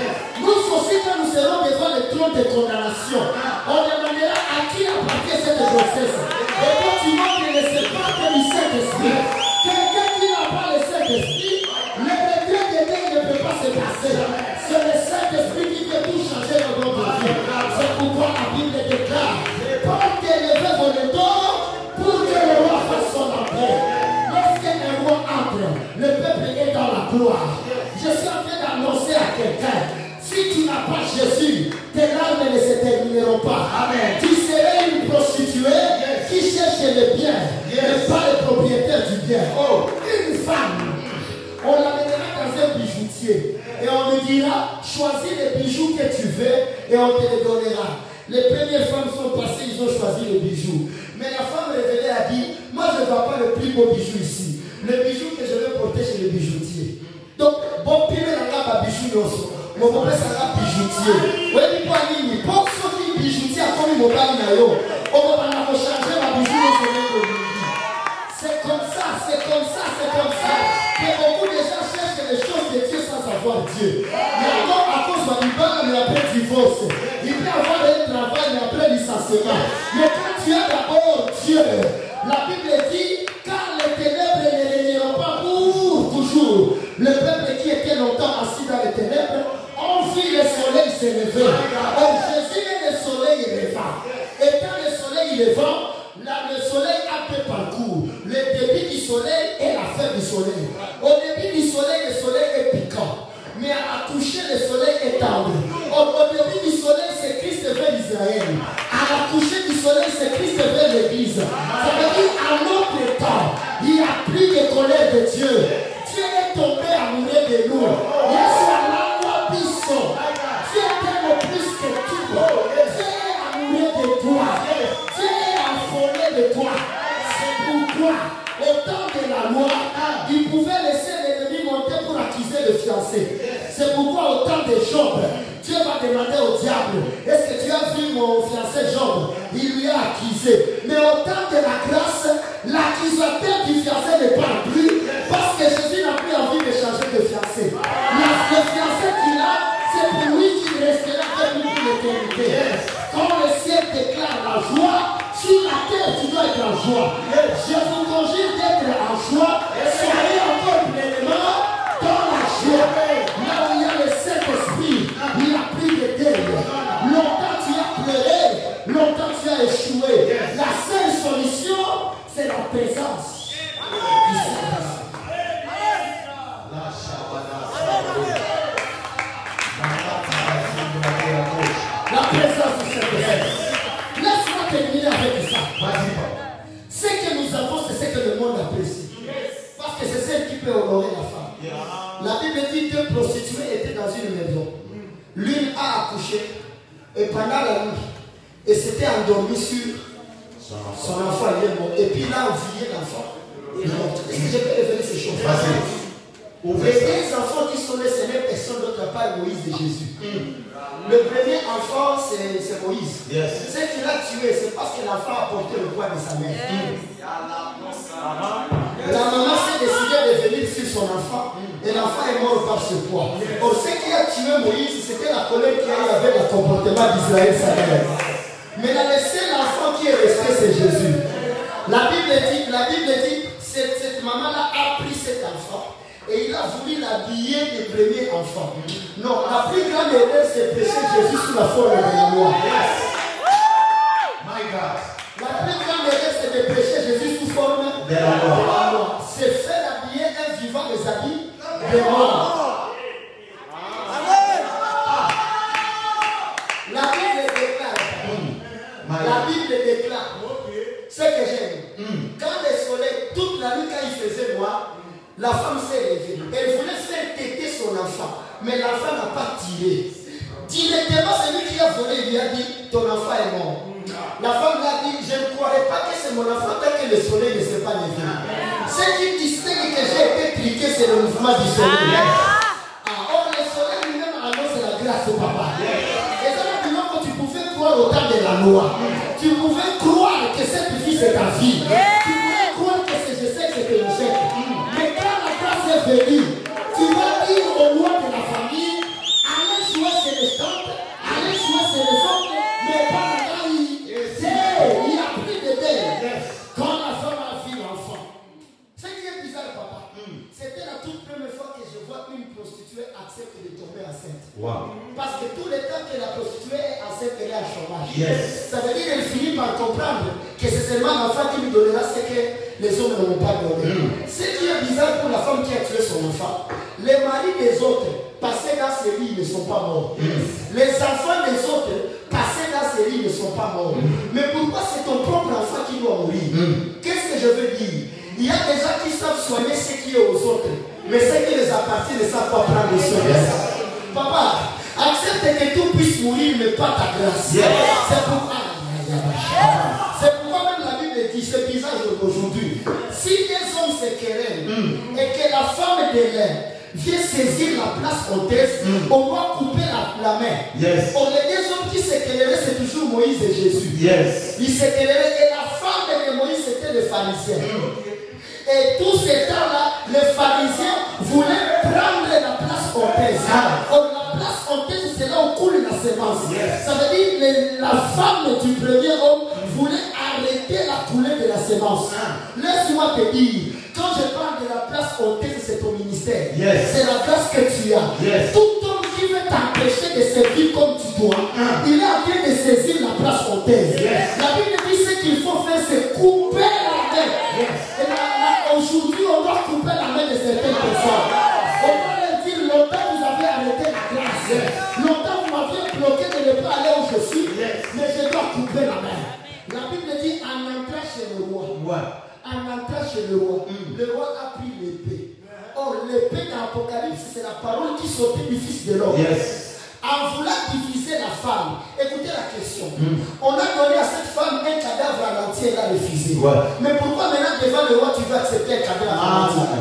Nous aussi, quand nous serons devant le trône de condamnation, on demandera à qui appartient cette grossesse. Et quand tu montres le sépare du Saint-Esprit, quelqu'un qui n'a pas le Saint-Esprit, le regret de Dieu ne peut pas se passer. C'est le Saint-Esprit qui peut tout changer dans notre vie. C'est pourquoi la Bible déclare, portez le vœu volontaire pour que le roi fasse son entrée. Lorsqu'un roi entre, le peuple est dans la gloire. Je suis en train d'annoncer à quelqu'un, si tu n'as pas Jésus, tes larmes ne se termineront pas. Amen. Tu serais une prostituée qui cherche le bien, mais pas le propriétaire du bien. Une femme, on l'amènera dans un bijoutier et on lui dira, choisis les bijoux que tu veux et on te les donnera. Les premières femmes sont passées, ils ont choisi les bijoux. Mais la femme révélée a dit, moi je ne vois pas le plus beau bijou ici. Le bijou que je vais porter chez le bijoutier. Donc, bon, puis là, on a bijou aussi. Mon papa, ça va bijoutier. Oui, il faut aller, pour ceux qui bijoutier, comme mon papa, on va changer ma bijou au sommet de l'Église. commencement. Mais quand tu as d'abord Dieu, la Bible dit, car les ténèbres ne régneront pas pour toujours. Le peuple qui était longtemps assis dans les ténèbres, ont vu le soleil s'élever. Et Jésus est le soleil levant. Et quand le soleil levant, le soleil a peu parcours. Le début du soleil et la fin du soleil. Au début du soleil, le soleil est piquant. Mais à coucher, le soleil est tendre. Au début du soleil, c'est Christ vers Israël. À la coucher du soleil, c'est Christ vers l'Église. Ça veut dire, à notre temps, il n'y a plus de colère de Dieu. Dieu est tombé amoureux de nous. Dieu t'aime plus que tout. Dieu est amoureux de toi. Dieu est affolé de toi. C'est pourquoi, au temps de la loi, il pouvait laisser l'ennemi monter pour accuser le fiancé. C'est pourquoi au temps de Job, Dieu va demander au diable, est-ce que tu as vu mon fiancé Job? Il lui a accusé. Mais au temps de la grâce, l'accusateur du fiancé ne parle plus parce que Jésus n'a plus envie de changer de fiancé. Le fiancé qu'il a, c'est pour lui qui restera avec lui pour l'éternité. Quand le ciel déclare la joie, sur la terre tu dois être en joie. Je vous conjure d'être en joie. Soyez encore pleinement dans la joie. Là où il y a le Saint-Esprit, il n'y a plus de deuil. Longtemps tu as pleuré, longtemps tu as échoué. La seule solution, c'est la présence du Saint-Esprit. La présence du Saint-Esprit. Laisse-moi terminer avec ça. Ce que nous avons, c'est ce que le monde apprécie. Parce que c'est celle qui peut honorer la femme. La Bible dit que deux prostituées étaient dans une maison. L'une a accouché et pendant la nuit, et s'était endormie sur son enfant. Il est mort. Et puis il a oublié l'enfant. Est-ce que je peux révéler ces choses? Les deux enfants qui sont nés, ce n'est personne d'autre part Moïse et Jésus. Le premier enfant, c'est Moïse. Ce qu'il a tué, c'est parce que l'enfant a porté le poids de sa mère. La maman s'est décidée de venir sur son enfant et l'enfant est mort par ce poids. Or, ce qui a tué Moïse, c'était la colère qu'il y avait le comportement d'Israël, sa mère. Mais le seul enfant qui est resté, c'est Jésus. La Bible dit, cette maman-là a pris cet enfant. Et il a voulu l'habiller du premier enfant. Non, la plus grande erreur, c'est prêcher Jésus sous la forme de la loi. La plus grande erreur, c'est de prêcher Jésus sous forme de la loi. C'est faire habiller un vivant des habits de mort. La Bible déclare ce que j'aime. Quand le soleil, toute la nuit, quand il faisait noir, la femme s'est levée. Elle voulait faire téter son enfant. Mais l'enfant n'a pas tiré. Directement, celui qui a volé lui a dit, ton enfant est mort. La femme lui a dit, je ne croirais pas que c'est mon enfant tant que le soleil ne s'est pas levé. Ce qui distingue que j'ai été triqué, c'est le mouvement du soleil. Or, le soleil lui-même annonce la grâce au papa. Et ça veut dire que tu pouvais croire au temps de la loi. Tu pouvais croire que cette vie c'est ta vie. Tu pouvais croire que c'est je sais que c'est le chef. Venu. Tu vas dire aux lois de la famille, allez jouer chez les tantes, allez jouer chez les oncles, mais pas là, il y a plus de deuil. Quand la femme a vu l'enfant. Ce qui est bizarre, papa, c'était la toute première fois que je vois une prostituée accepter de tomber enceinte. Parce que tout le temps que la prostituée est enceinte, elle est à chômage. Ça veut dire qu'elle finit par comprendre que c'est seulement l'enfant qui lui donnera ce que les hommes ne vont pas donner. Ce qui est bizarre pour la femme qui a tué son enfant, les maris des autres passés dans ces lits ne sont pas morts. Les enfants des autres passés dans ces lits ne sont pas morts. Mais pourquoi c'est ton propre enfant qui doit mourir? Qu'est-ce que je veux dire? Il y a des gens qui savent soigner ce qui est aux autres, mais ce qui les appartient ne savent pas prendre soin de ça. Papa, accepte que tout puisse mourir, mais pas ta grâce. C'est pourquoi même la Bible dit, c'est bizarre aujourd'hui. Si des hommes se querellent et que la femme de l'un vient saisir la place hôtesse, on doit couper la main. Or, les deux hommes qui se querellaient, c'est toujours Moïse et Jésus. Ils se querellaient et la femme de Moïse, c'était les pharisiens. Et tout ce temps-là, les pharisiens voulaient prendre la place hôtesse. Or, la place hôtesse, c'est là où coule la sémence. Yes. Ça veut dire que la femme du premier homme voulait arrêter la coulée de la sémence. Laisse-moi te dire, quand je parle de la place au thèse, c'est ton ministère. Yes. C'est la place que tu as. Yes. Tout homme qui veut t'empêcher de servir comme tu dois, il est en train de saisir la place au thèse. Yes. La Bible dit ce qu'il faut faire, c'est couper la main. Yes. Et aujourd'hui, on doit couper la main de certaines personnes. On doit leur dire, longtemps vous avez arrêté la grâce. Longtemps vous m'avez bloqué de ne pas aller où je suis. Mais je dois couper la main. La Bible dit, en entrant chez le roi. En entrant chez le roi, le roi a pris l'épée. Or, l'épée dans l'Apocalypse, c'est la parole qui sortait du Fils de l'homme. Yes. En voulant diviser la femme, écoutez la question. On a donné à cette femme un cadavre en entier, elle a refusé. Mais pourquoi maintenant devant le roi tu veux accepter un cadavre en entier?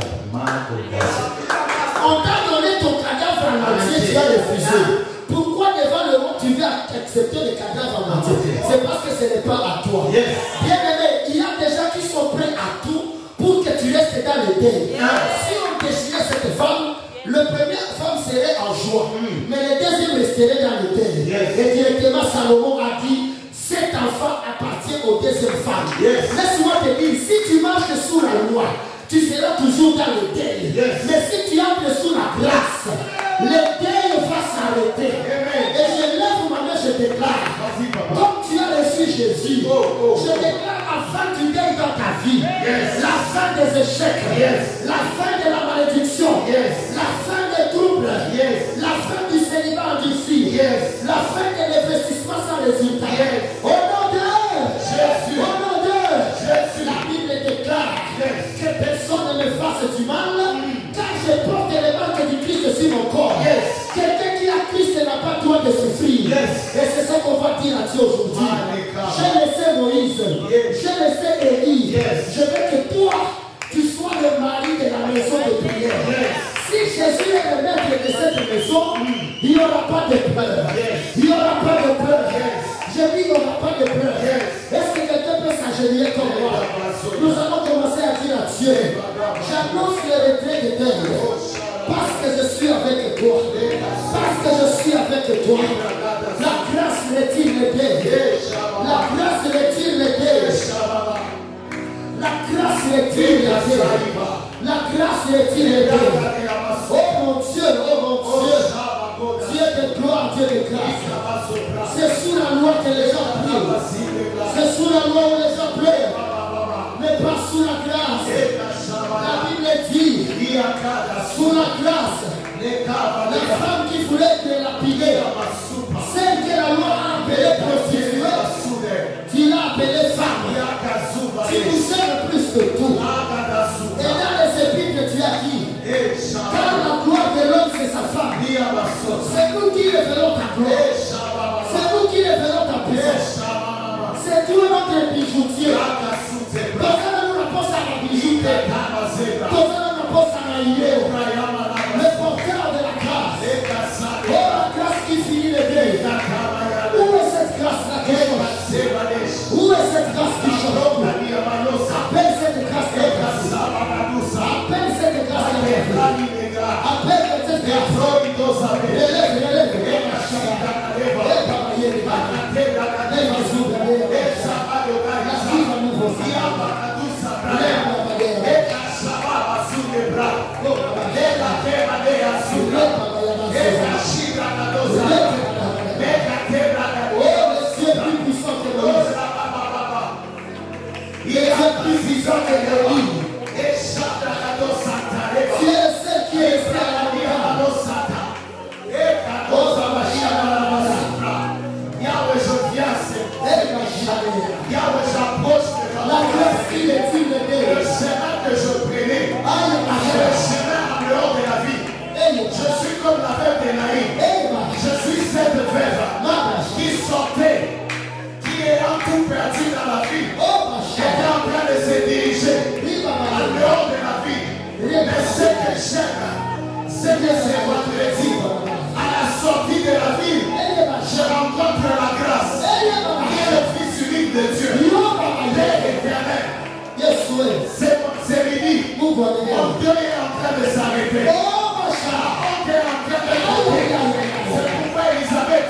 On t'a donné ton cadavre en entier, tu as refusé. Pourquoi devant le roi tu veux accepter le cadavre en entier? C'est parce que ce n'est pas à toi. Bien aimé, il y a des gens qui sont prêts à tout pour que tu restes dans le deuil. Si on déchirait cette femme, le premier femme serait en joie, mais le deuxième resterait dans le deuil. Et directement Salomon a dit, cet enfant appartient aux deuxième femme. Laisse-moi te dire, si tu marches sous la loi, tu seras toujours dans le deuil. Mais si tu entres sous la grâce, le deuil va s'arrêter. Et je lève ma main, je déclare, comme tu as reçu Jésus, je déclare la fin du deuil dans ta vie, la fin des échecs, la fin de la malédiction, la fin des troubles, la fin du célibat endurci, la fin de l'investissement sans résultat. Au nom de Jésus, au nom de Jésus, la Bible déclare que personne ne me fasse du mal, car je porte les marques du Christ sur mon corps. Quelqu'un qui a Christ n'a pas droit de souffrir. Et c'est ça qu'on va dire à Dieu aujourd'hui. J'ai laissé Moïse, j'ai laissé Élie. Je veux que toi, tu sois le mari de la maison de prière. Si Jésus est le maître de cette maison, il n'y aura pas de peur. Il n'y aura pas de peur. Je dis il n'y aura pas de peur. Est-ce que quelqu'un peut s'agenouiller comme moi? Nous allons commencer à dire à Dieu, j'annonce le retrait de terre. Parce que je suis avec toi. Parce que je suis avec toi. La grâce retire les deuils. La grâce retire les deuils. La grâce retire les deuils. La grâce retire les deuils. Oh mon Dieu, oh mon Dieu. Dieu de gloire, Dieu de grâce. C'est sous la loi que les gens prient. C'est sous la loi où les gens pleurent. Mais pas sous la grâce. La Bible dit, sous la grâce, la femme qui voulait être lapidée, celle que la loi a appelée prostituée, tu l'as appelée femme. Tu nous sers plus que tout. Et dans les épîtres, tu as dit, car la gloire de l'homme, c'est sa femme. C'est nous qui révélons ta gloire. C'est nous qui révélons ta puissance. C'est toi notre bijoutier. Donnez-nous la poste à la bijouterie. Donnez-nous la poste à la idée. Le porteur de la grâce. Oh, la grâce qui finit le deuil. Où est cette grâce-là qui change? Où est cette grâce qui change? Appelle cette grâce qui change. Appelle cette grâce qui change. Appelle cette grâce. Relève, relève. Il est plus puissant que Élie. Tu es celle qui est prêt à la vie. Yahweh, je viens, Yahweh, j'approche de la grâce qui est une idée. Le chemin que je prenais, c'est le chemin en dehors de la vie. Je suis comme la veuve de Naïm. Je suis cette veuve qui sortait, qui est en tout perdu dans la vie, qui était en train de se diriger en dehors de la vie. Mais ce que j'aime, c'est que c'est vendredi, à la sortie de la ville, je rencontre la grâce, qui est le Fils unique de Dieu, Père éternel. C'est midi, mon Dieu est en train de s'arrêter. C'est pourquoi Elisabeth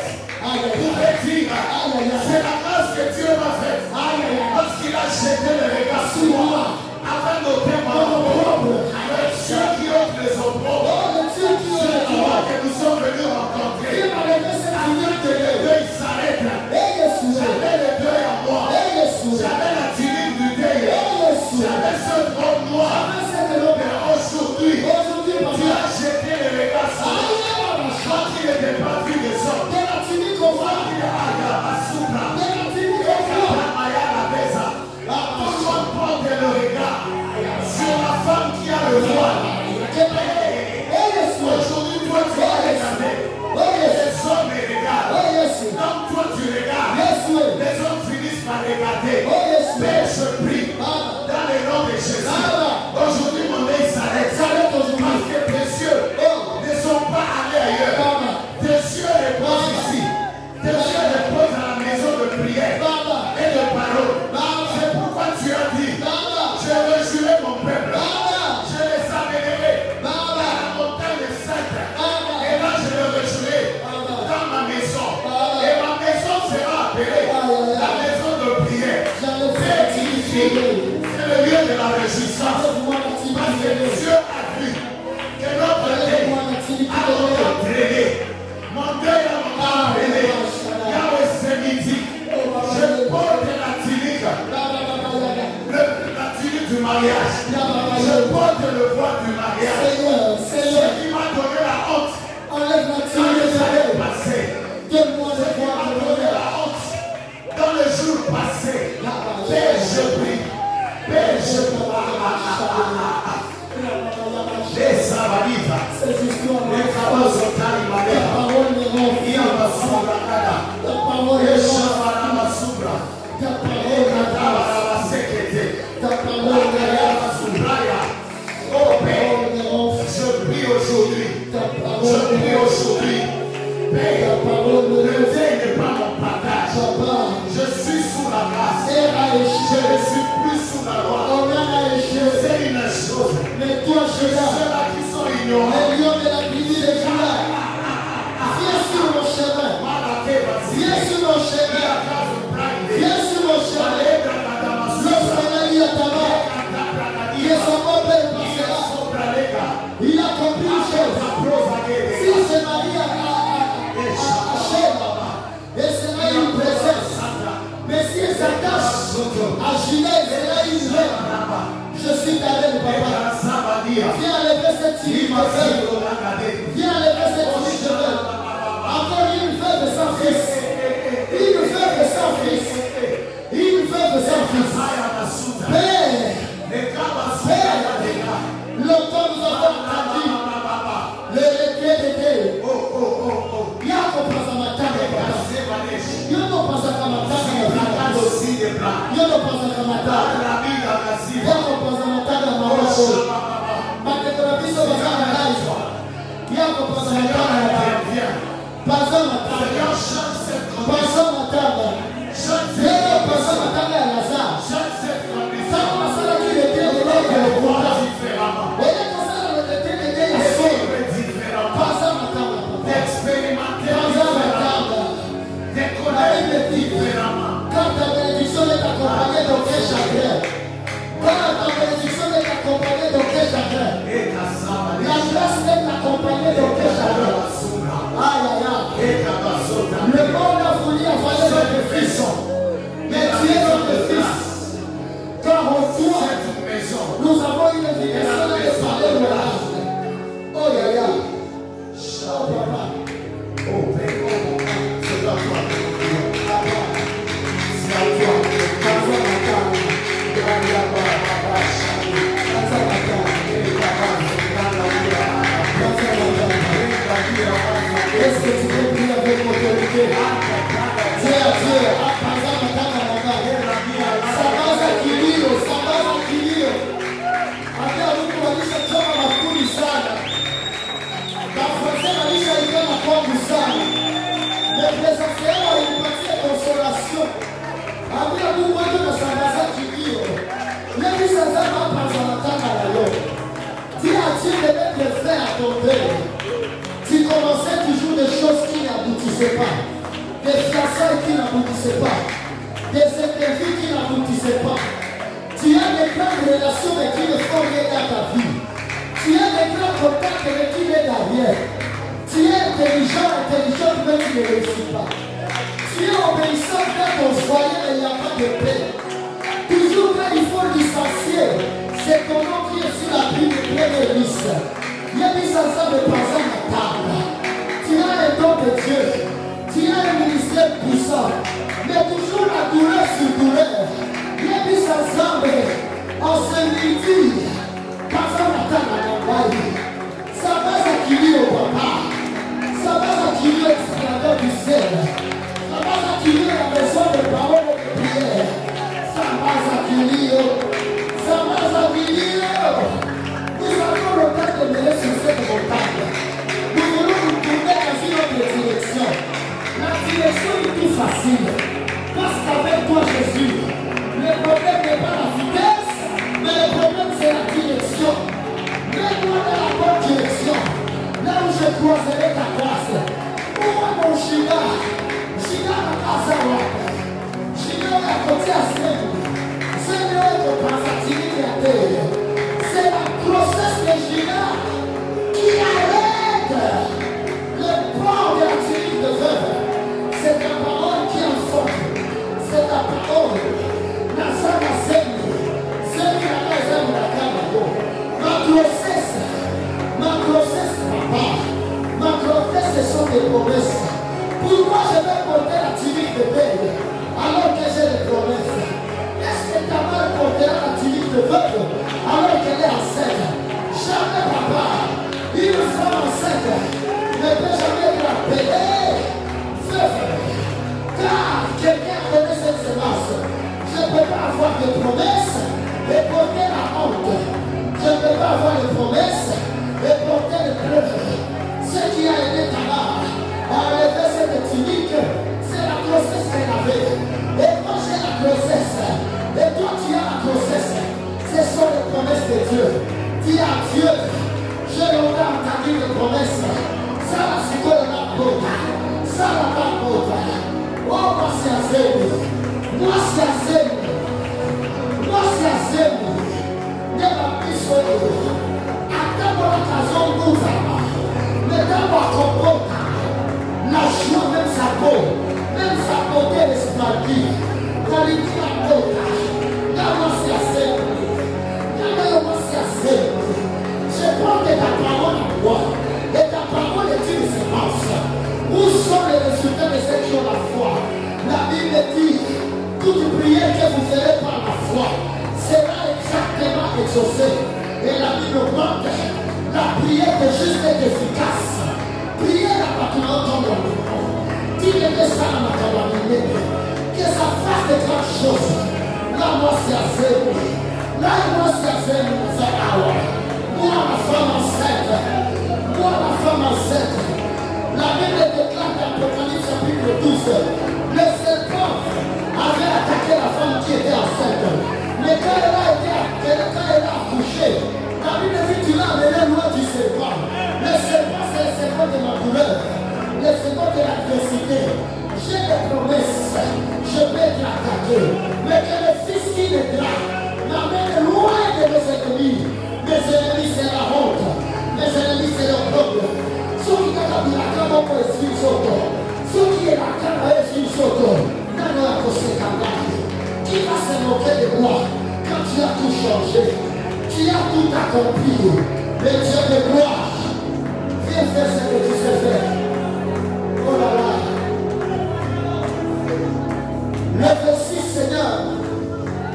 regarder. Père, je prie dans le nom de Jésus. Aujourd'hui, mon œil s'arrête. Parce que tes yeux ne sont pas allés ailleurs. Tes yeux reposent ici. Tes yeux reposent à la maison de prière et de parole. C'est pourquoi tu as dit, je réjouirai mon peuple. Je les amènerai dans la montagne sainte. Et là, je les réjouirai dans ma maison. Et ma maison sera appelée la maison de prière. C'est ici. C'est le lieu de la réjouissance. Parce que Dieu a vu que notre deuil a entraîné. Mon deuil a entraîné. Yahweh, ce midi, je porte la tunique. La tunique du mariage. Je porte le voile du mariage. Ce qui m'a donné la honte. Dans les années passées. Ce qui m'a donné la honte. Dans les jours passés. Père, je prie. Père, je prie. Les Sabaliva, les Kabazotani Madera, Yama Subra Kada, les Shabarama Subra, les Kadabara Sekete, Yama Subraya. Oh Père, je prie aujourd'hui, Père, le deuil n'est pas mon partage. Je suis sous la grâce, je ne suis plus sous la loi. C'est une chose. Mais toi, je Ceux-là qui sont ignorants. les lions de la tribu de Juda, viens sur mon chemin. Viens sur mon chemin. Viens sur mon chemin. Lorsqu'on a mis à ta main, que son peuple passera. Il a compris une chose. Si c'est Marie à Sheba, et c'est là une présence. Mais si elle s'attache à Ginette, c'est là une vraie. Je suis ta reine, papa. Viens enlever cette tunique de feu. Viens enlever cette tunique de feu. Encore une veuve sans fils. Une veuve sans fils. Une veuve sans fils. Père, longtemps nous avons entendu le regret d'été. Yako pasa matanga, papa. Yoko pasa kamatanga, papa. Yoko pasa kamatanga. Yako pasa matanga, maroko. Matanga biso bazana laizwa. Yako pasa matanga. Pasa matanga. Pasa matanga. Yako pasa matanga ya Lazare. Sako masala ki l'été de l'autre le roi. Oye kasala le l'été de l'été ya so. Pasa matanga. Pasa matanga. La Bible dit, quand ta bénédiction est accompagnée d'aucun chagrin, quand ta bénédiction est accompagnée d'aucun chagrin, la grâce est accompagnée d'aucun chagrin. Aïe, aïe, aïe. Le monde a voulu avaler notre fils, mais tu es notre fils. Car en toi, nous avons une invitation de parler de l'âge. Oh, aïe, aïe. Oh, papa. Oh, Père, c'est à toi. Est-ce que tu peux prier avec autorité? Dieu à Dieu, Sabaza kilio, Sabaza kilio. Ambia Mungu walishachoka makuni sana. Kafuatia walishaingia makongu sana. Represence yao ilipatia consolation. Ambia Mungu wewe na Sabaza kilio. Leo sasa hapa zanataka la leo. Dis à Dieu de mettre fin à ton deuil. Tu commençais toujours des choses qui n'aboutissaient pas. Des fiançailles qui n'aboutissaient pas. Des interviews qui n'aboutissaient pas. Tu as des grandes relations mais qui ne font rien dans ta vie. Tu as des grands contacts mais qui n'est derrière. Tu es intelligent mais tu ne réussis pas. Tu es obéissant quand on se voyait mais il n'y a pas de paix. Toujours quand il faut licencier, c'est ton nom qui est sur la Bible de première liste. Il y a des enfants de passage à table. Tu as un don de Dieu. Tu as un ministère puissant. Mais toujours la douleur sur douleur. Il y a des ensemble. En ce midi, passage à table à l'envoyer. Ça va s'acquérir au papa. Ça va s'acquérir au esclavage du ciel. Ça va s'acquérir la maison de parole et de prière. peuple alors qu'elle est enceinte. Jamais, papa, une femme enceinte ne peut jamais être appelée veuve. Car quelqu'un connaît cette semence. Je ne peux pas avoir de promesses et porter la honte. Je ne peux pas avoir de promesses et porter le pleurs. Ce qui a aidé Tamar à enlever cette tunique, c'est la grossesse qu'elle avait. Et moi j'ai la grossesse. Et toi tu as la grossesse. Ce sont les promesses de Dieu. Dis à Dieu, je n'aurai entendu de promesses. Ça va se faire la porte. Ça va pas porte. Oh, moi c'est assez. Moi c'est assez. Moi c'est assez. Ne va plus soigner. Attends l'occasion nous avoir. Mais d'abord comporte. La joie, même sa peau, même sa beauté resplendir. Qualité à porte. Là, moi c'est assez. Je prends de ta parole à moi. Et ta parole est une semence. Où sont les résultats de cette chose la foi? La Bible dit, toute prière que vous ferez par la foi sera exactement exaucée. Et la Bible montre la prière de juste est efficace. Prière à partir ton nom. Dis-le ça à ma calamité. Que ça fasse de grandes choses. Là, moi c'est assez. Là, moi c'est assez. Moi, la femme enceinte, la Bible déclare dans l'Apocalypse chapitre 12, le serpent avait attaqué la femme qui était enceinte. Mais quand elle a accouché, la Bible dit tu l'as amené loin du serpent. Le serpent, c'est le serpent de ma douleur, le serpent de l'adversité. J'ai des promesses, je vais être attaqué. Mais que le Fils qui naîtra m'amène loin de mes ennemis. Mes ennemis, c'est la honte. Mes ennemis, c'est le peuple. Ceux qui ont la caméra pour esprit soto. Ceux qui ont la caméra pour esprit soto. Qui va se moquer de moi quand tu as tout changé? Tu as tout accompli. Mais Dieu de gloire, viens faire ce que tu sais faire. Oh là là. Le verset Seigneur,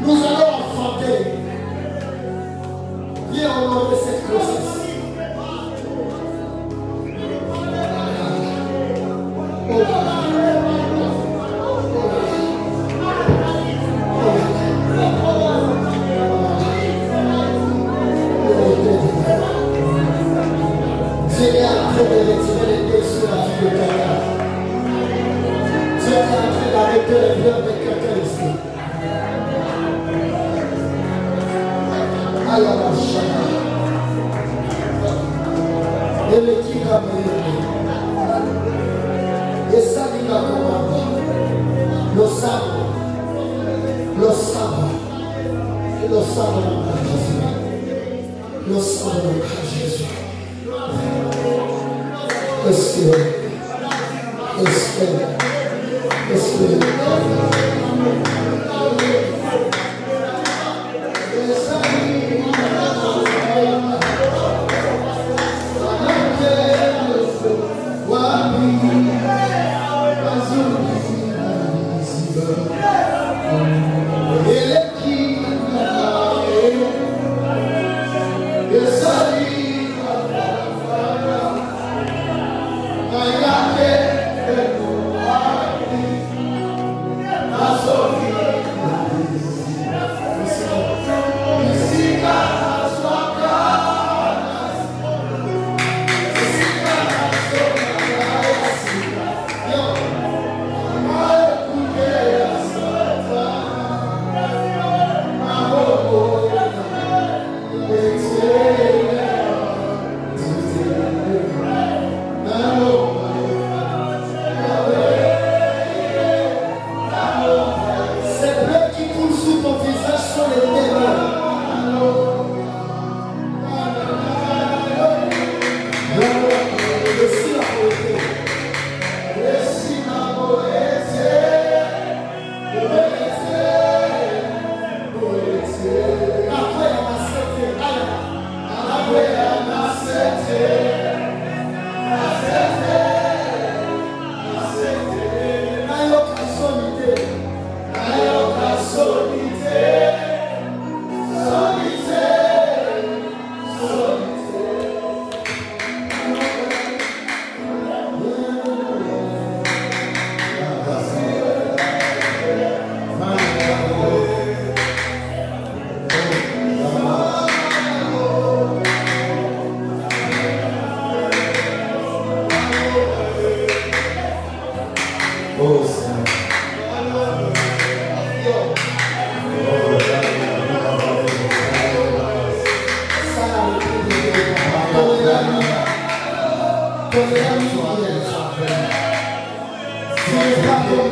nous allons enfanter. Viens honorer cette grossesse. Dieu est en train de retirer les pieds sur la vie de quelqu'un. Dieu est en train d'arrêter les pleurs de quelqu'un ici. Alors, et le qui va venir. Et ça dit la commande. Le sabre. Le sabre. Et le sabre de mon Jésus. Le sabre de mon Jésus. Espérez. Espérez. Espérez.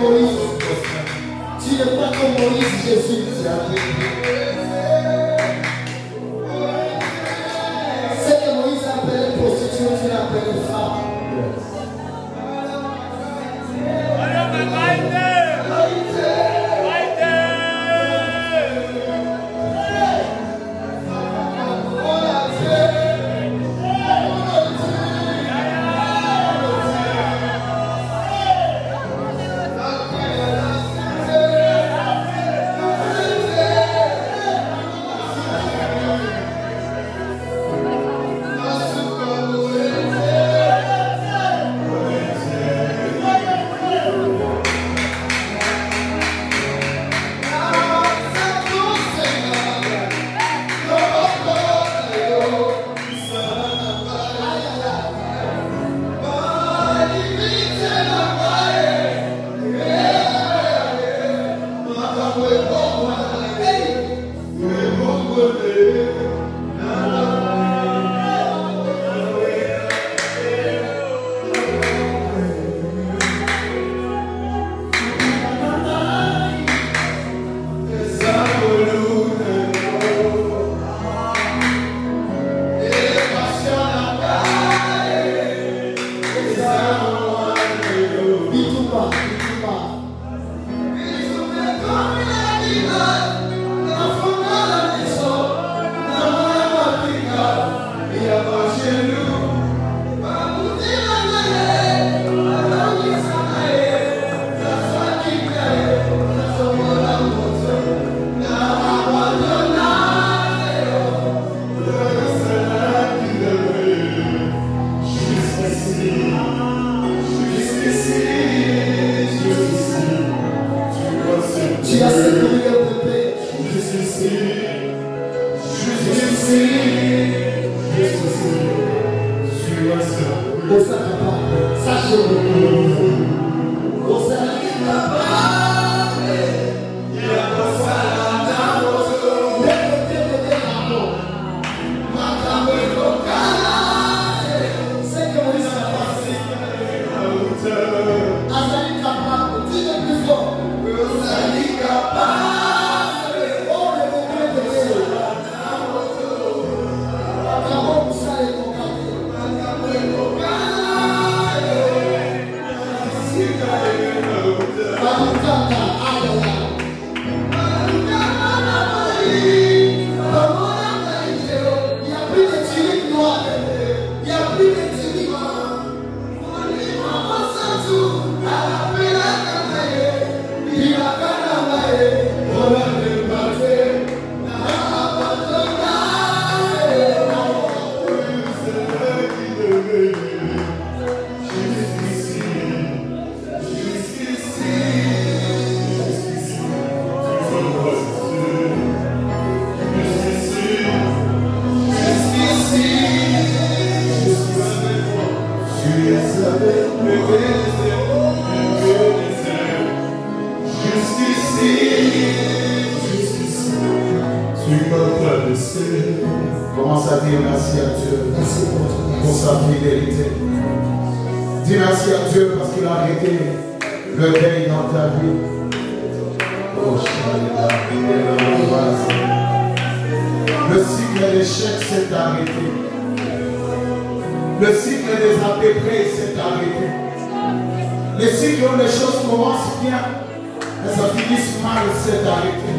Moïse. Tu n'es pas comme Moïse, Jésus. Ce que Moïse a appelé prostituée, tu l'as appelé femme. Commence à dire merci à Dieu pour sa fidélité. Dis merci à Dieu parce qu'il a arrêté le deuil dans ta vie. Oh, le cycle d'échec s'est arrêté. Le cycle des APP s'est arrêté. Le cycle où les choses commencent bien, mais ça finit mal s'est arrêté.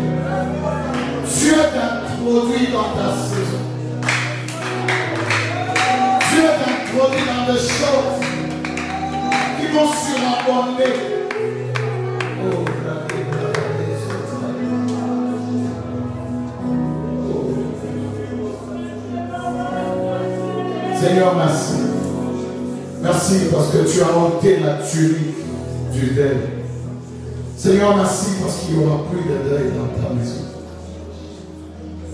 Dieu t'introduit dans ta saison. Dieu t'introduit dans des choses qui vont surabonder. Oh, Seigneur, merci. Merci parce que tu as ôté la tunique du deuil. Seigneur, merci parce qu'il n'y aura plus de deuil dans ta maison.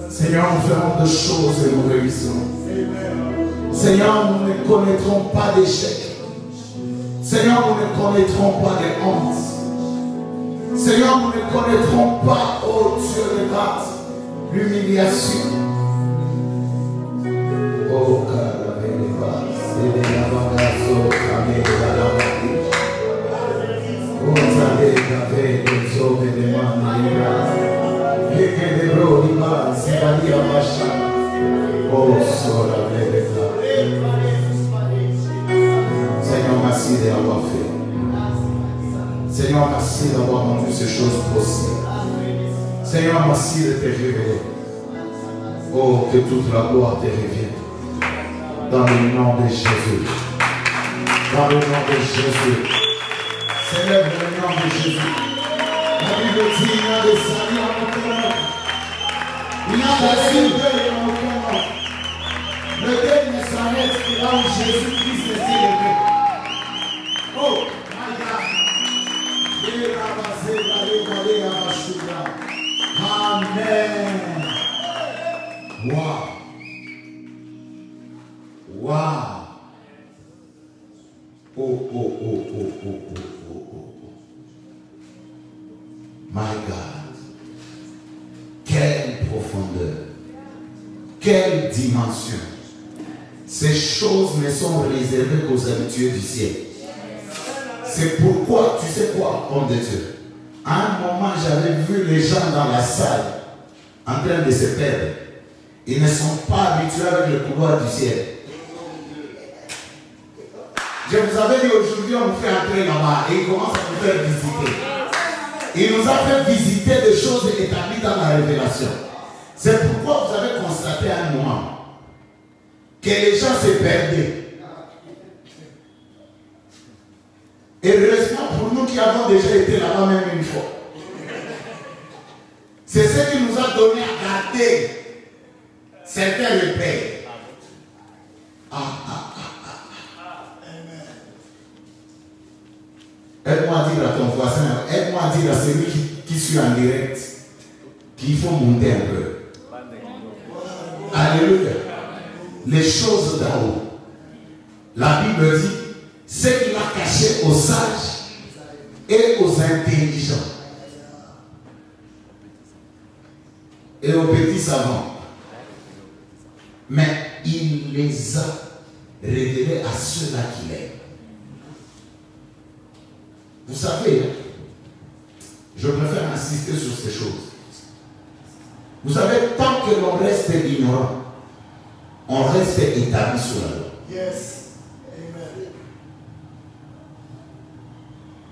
Seigneur, nous ferons de choses et nous réussirons. Seigneur, nous ne connaîtrons pas d'échec. Seigneur, nous ne connaîtrons pas de honte. Seigneur, nous ne connaîtrons pas, oh Dieu de grâce, l'humiliation. Oh, Oh, Seigneur, merci d'avoir fait. Seigneur, merci d'avoir rendu ces choses possibles. Seigneur, merci de te révéler. Oh, que toute la gloire te revienne. Dans le nom de Jésus. Dans le nom de Jésus. Célèbre le nom de Jésus. La Bible dit, il y a des saluts en aucun nom. Il y a des saluts en aucun nom. Le deuil ne s'arrête que là où Jésus-Christ est élevé. Oh, my God. Amen. Wow. Wow. Oh, oh, oh, oh, oh, oh, oh, oh. My God. Quelle profondeur. Quelle dimension. Ces choses ne sont réservées qu'aux habitués du ciel. C'est pourquoi, tu sais quoi, homme de Dieu, à un moment, j'avais vu les gens dans la salle en train de se perdre. Ils ne sont pas habitués avec le pouvoir du ciel. Je vous avais dit aujourd'hui, on nous fait entrer là-bas et il commence à nous faire visiter. Il nous a fait visiter des choses établies dans la révélation. C'est pourquoi vous avez constaté à un moment que les gens se perdaient. Et heureusement pour nous qui avons déjà été là-bas même une fois. C'est ce qui nous a donné à garder certains repères. Aide-moi à dire à ton voisin, aide-moi à dire à celui qui suit en direct qu'il faut monter un peu. Alléluia. Les choses d'en haut. La Bible dit, ce qu'il a caché aux sages et aux intelligents et aux petits savants. Mais il les a révélés à ceux-là qu'il aime. Vous savez, je préfère insister sur ces choses. Vous savez, tant que l'on reste ignorant, on reste établi sur la loi. Yes. Amen.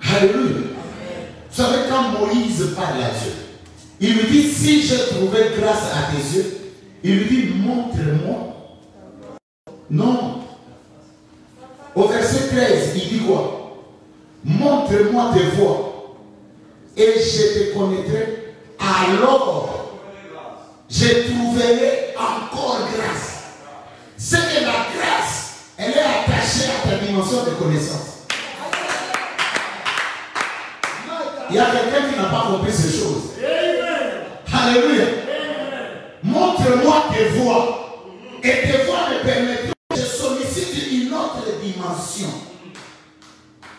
Alléluia. Vous savez, quand Moïse parle à Dieu, il lui dit, si j'ai trouvé grâce à tes yeux, il lui dit, montre-moi. Non. Au verset 13, il dit quoi? Montre-moi tes voies et je te connaîtrai. Alors, je trouverai encore grâce. C'est que la grâce, elle est attachée à ta dimension de connaissance. Il y a quelqu'un qui n'a pas compris ces choses. Alléluia. Montre-moi tes voies. Et tes voies me permettront. Je sollicite une autre dimension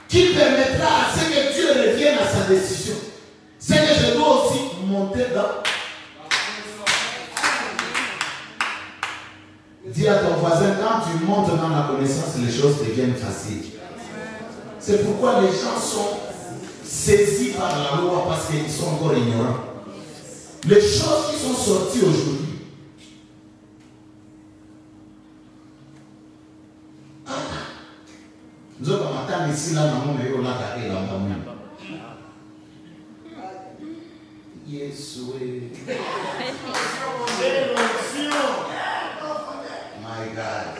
qui permettra à ce que Dieu revienne à sa décision. C'est que je dois aussi monter dans. Dis à ton voisin, quand tu montes dans la connaissance, les choses deviennent faciles. C'est pourquoi les gens sont saisis par la loi parce qu'ils sont encore ignorants. Les choses qui sont sorties aujourd'hui. Nous avons matin ici là, nous avons là carré là, Yes, oui. My God.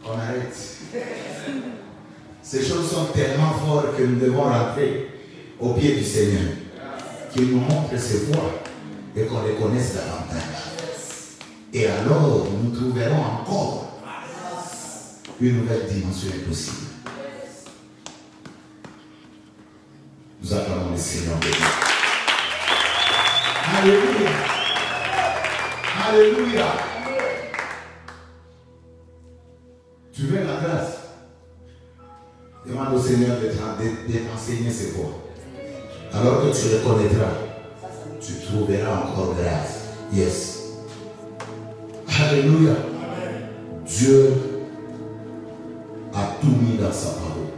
On arrête. Ces choses sont tellement fortes que nous devons rentrer au pied du Seigneur. Qu'il nous montre ses voies et qu'on les connaisse davantage. Et alors, nous trouverons encore une nouvelle dimension possible. Nous acclamons le Seigneur de Dieu. Alléluia. Alléluia. Tu veux la grâce? Demande au Seigneur de t'enseigner ses voies. Alors que tu le connaîtras, tu trouveras encore grâce. Yes. Alléluia. Dieu a tout mis dans sa parole.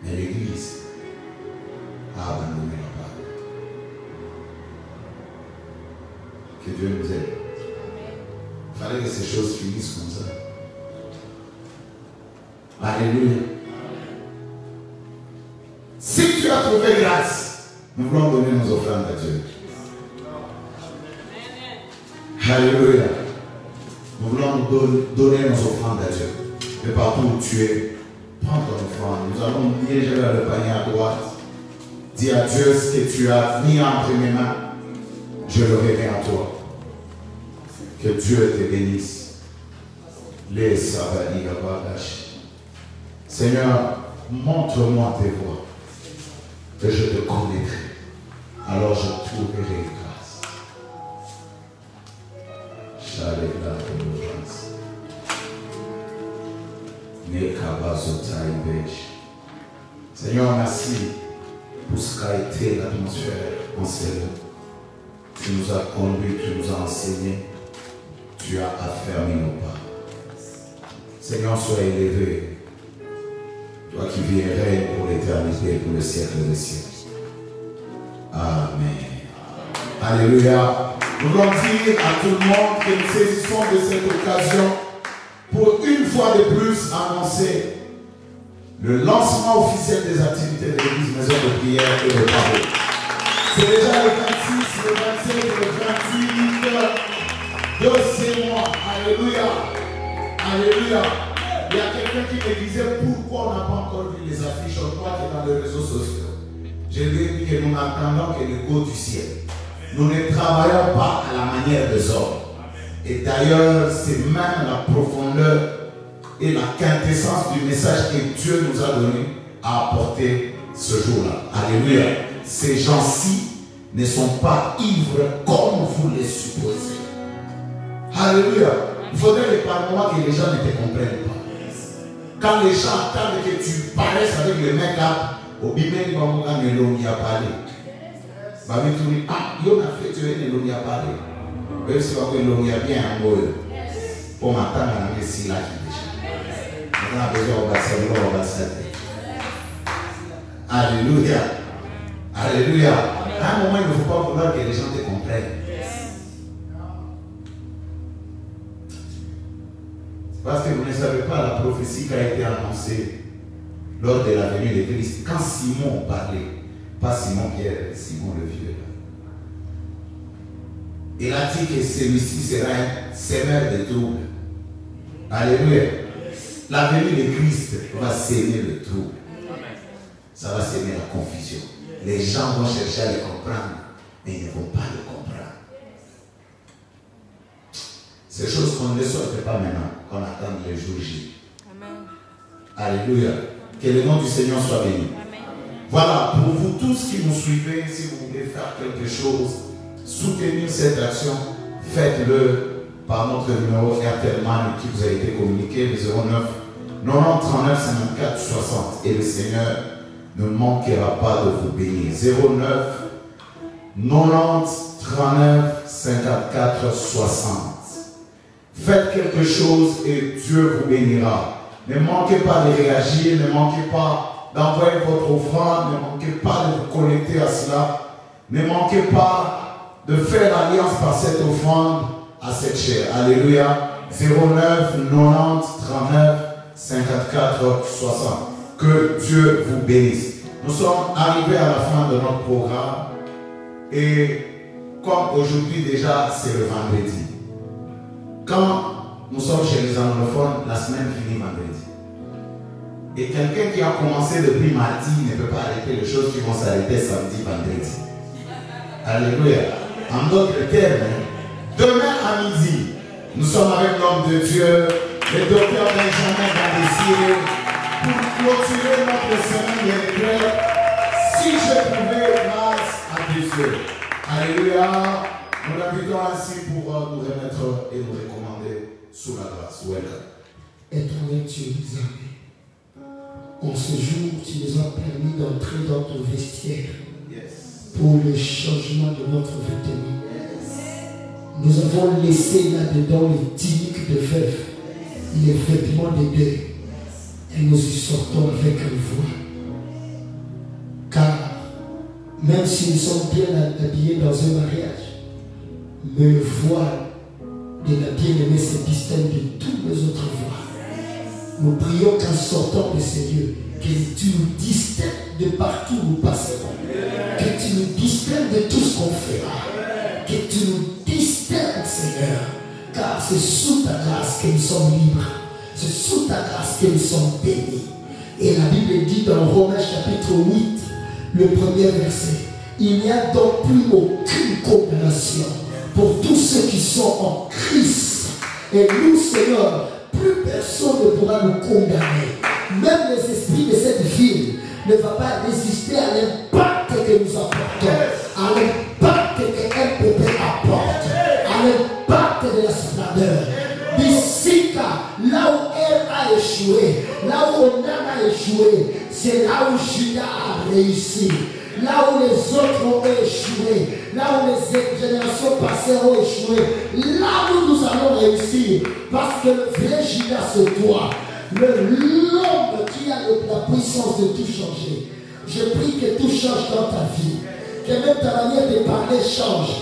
Mais l'Église a abandonné la parole. Que Dieu nous aide. Il fallait que ces choses finissent comme ça. Alléluia. Si tu as trouvé grâce, nous voulons donner nos offrandes à Dieu. Alléluia. Nous voulons donner nos offrandes à Dieu. Et partout où tu es, prends ton offrande. Nous allons diriger vers le panier à droite. Dis à Dieu ce que tu as mis entre mes mains. Je le remets à toi. Que Dieu te bénisse. Les savali abadash. Seigneur, montre-moi tes voies. Que je te connaîtrai. Alors je trouverai grâce. Shalekla de grâce. Seigneur, merci pour ce qu'a été l'atmosphère en Seigneur. Tu nous as conduits, tu nous as enseignés, tu as affermi nos pas. Seigneur, sois élevé, toi qui vis et règnes pour l'éternité et pour le siècle des siècles. Amen. Alléluia. Nous voulons dire à tout le monde que nous saisissons de cette occasion pour une fois de plus annoncer le lancement officiel des activités de l'église Maison de Prière et de Parole. C'est déjà le 26, le 27, le 28 de ces mois. Alléluia. Alléluia. Il y a quelqu'un qui me disait pourquoi on n'a pas encore vu les affiches. On croit que dans les réseaux sociaux. Je lui ai dit que nous n'attendons que le go du ciel. Nous ne travaillons pas à la manière des hommes. Et d'ailleurs, c'est même la profondeur et la quintessence du message que Dieu nous a donné à apporter ce jour-là. Alléluia. Ces gens-ci ne sont pas ivres comme vous les supposez. Alléluia. Il faudrait par moment que les gens ne te comprennent pas. Quand les gens attendent que tu paraisses avec le make-up, au bimeni bamuka nelongi a parlé. Bamituri, ah, yo na fait tu es nelongi a parlé. Même si on a bien un mot, pour m'attendre à la messie là qui déjà. On a besoin de passer. Alléluia. Alléluia. À un moment, il ne faut pas vouloir que les gens te comprennent. Parce que vous ne savez pas la prophétie qui a été annoncée lors de la venue de Christ. Quand Simon parlait, pas Simon Pierre, Simon le vieux. Il a dit que celui-ci sera un semeur de troubles. Alléluia. La venue de Christ va s'aimer le trouble. Ça va s'aimer la confusion. Les gens vont chercher à le comprendre, mais ils ne vont pas le comprendre. Ces choses qu'on ne souhaite pas maintenant, qu'on attend les jours J. Alléluia. Que le nom du Seigneur soit béni. Voilà, pour vous tous qui nous suivez, si vous voulez faire quelque chose, soutenir cette action, faites-le par notre numéro Airtelman qui vous a été communiqué, le 09 90 39 54 60. Et le Seigneur ne manquera pas de vous bénir. 09 90 39 54 60. Faites quelque chose et Dieu vous bénira. Ne manquez pas de réagir, ne manquez pas d'envoyer votre offrande, ne manquez pas de vous connecter à cela, ne manquez pas de faire alliance par cette offrande à cette chair. Alléluia. 09 90 39 54 60. Que Dieu vous bénisse. Nous sommes arrivés à la fin de notre programme et comme aujourd'hui déjà c'est le vendredi. Quand nous sommes chez les anglophones, la semaine finit vendredi. Et quelqu'un qui a commencé depuis mardi ne peut pas arrêter les choses qui vont s'arrêter samedi, vendredi. Alléluia. En d'autres termes, demain à midi, nous sommes avec l'homme de Dieu, le docteur Benjamin Gadessier, pour clôturer notre semaine de prière. Si je pouvais, grâce à Dieu. Alléluia. Nous l'invitons ainsi pour nous remettre et nous recommander sous la grâce. Welcome. Éternel Dieu, nous amis. En ce jour, tu nous as permis d'entrer dans ton vestiaire pour le changement de notre vêtement. Nous avons laissé là-dedans les tuniques de veuve, les vêtements de deuil, et nous y sortons avec un voile. Car même si nous sommes bien habillés dans un mariage, Mais le voile de la bien-aimée se distingue de toutes les autres voiles. Nous prions qu'en sortant de ces lieux, que tu nous distingues de partout où nous passerons. Que tu nous distingues de tout ce qu'on fera. Que tu nous distingues, Seigneur. Car c'est sous ta grâce que nous sommes libres. C'est sous ta grâce que nous sommes bénis. Et la Bible dit dans Romains chapitre 8, le premier verset, il n'y a donc plus aucune condamnation pour tous ceux qui sont en Christ. Et nous, Seigneur, plus personne ne pourra nous condamner. Même les esprits de cette ville ne vont pas résister à l'impact que nous apportons, à l'impact que MPP apporte, à l'impact de la splendeur. Bissika, là où elle a échoué, là où Onan a échoué, c'est là où Judas a réussi. Là où les autres ont échoué, là où les générations passées ont échoué, là où nous allons réussir. Parce que le vrai Judas, c'est toi. L'homme qui a la puissance de tout changer. Je prie que tout change dans ta vie. Que même ta manière de parler change.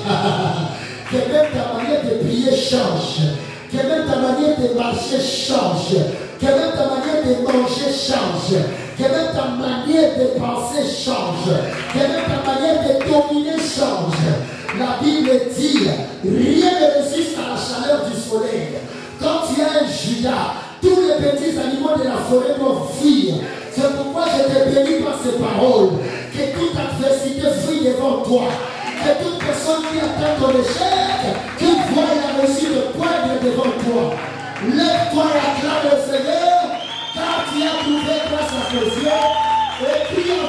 Que même ta manière de prier change. Que même ta manière de marcher change. Que même ta manière de manger change. Que même ta manière de penser change. Que même ta manière de dominer change. La Bible dit, rien ne résiste à la chaleur du soleil. Quand il y a un Judas, tous les petits animaux de la forêt doivent fuir. C'est pourquoi je te bénis par ces paroles. Que toute adversité fuit devant toi. Que toute personne qui attend ton échec, qui voit la réussite poindre devant toi. Lève-toi et acclame le Seigneur, car tu as trouvé grâce à tes yeux. Et prie en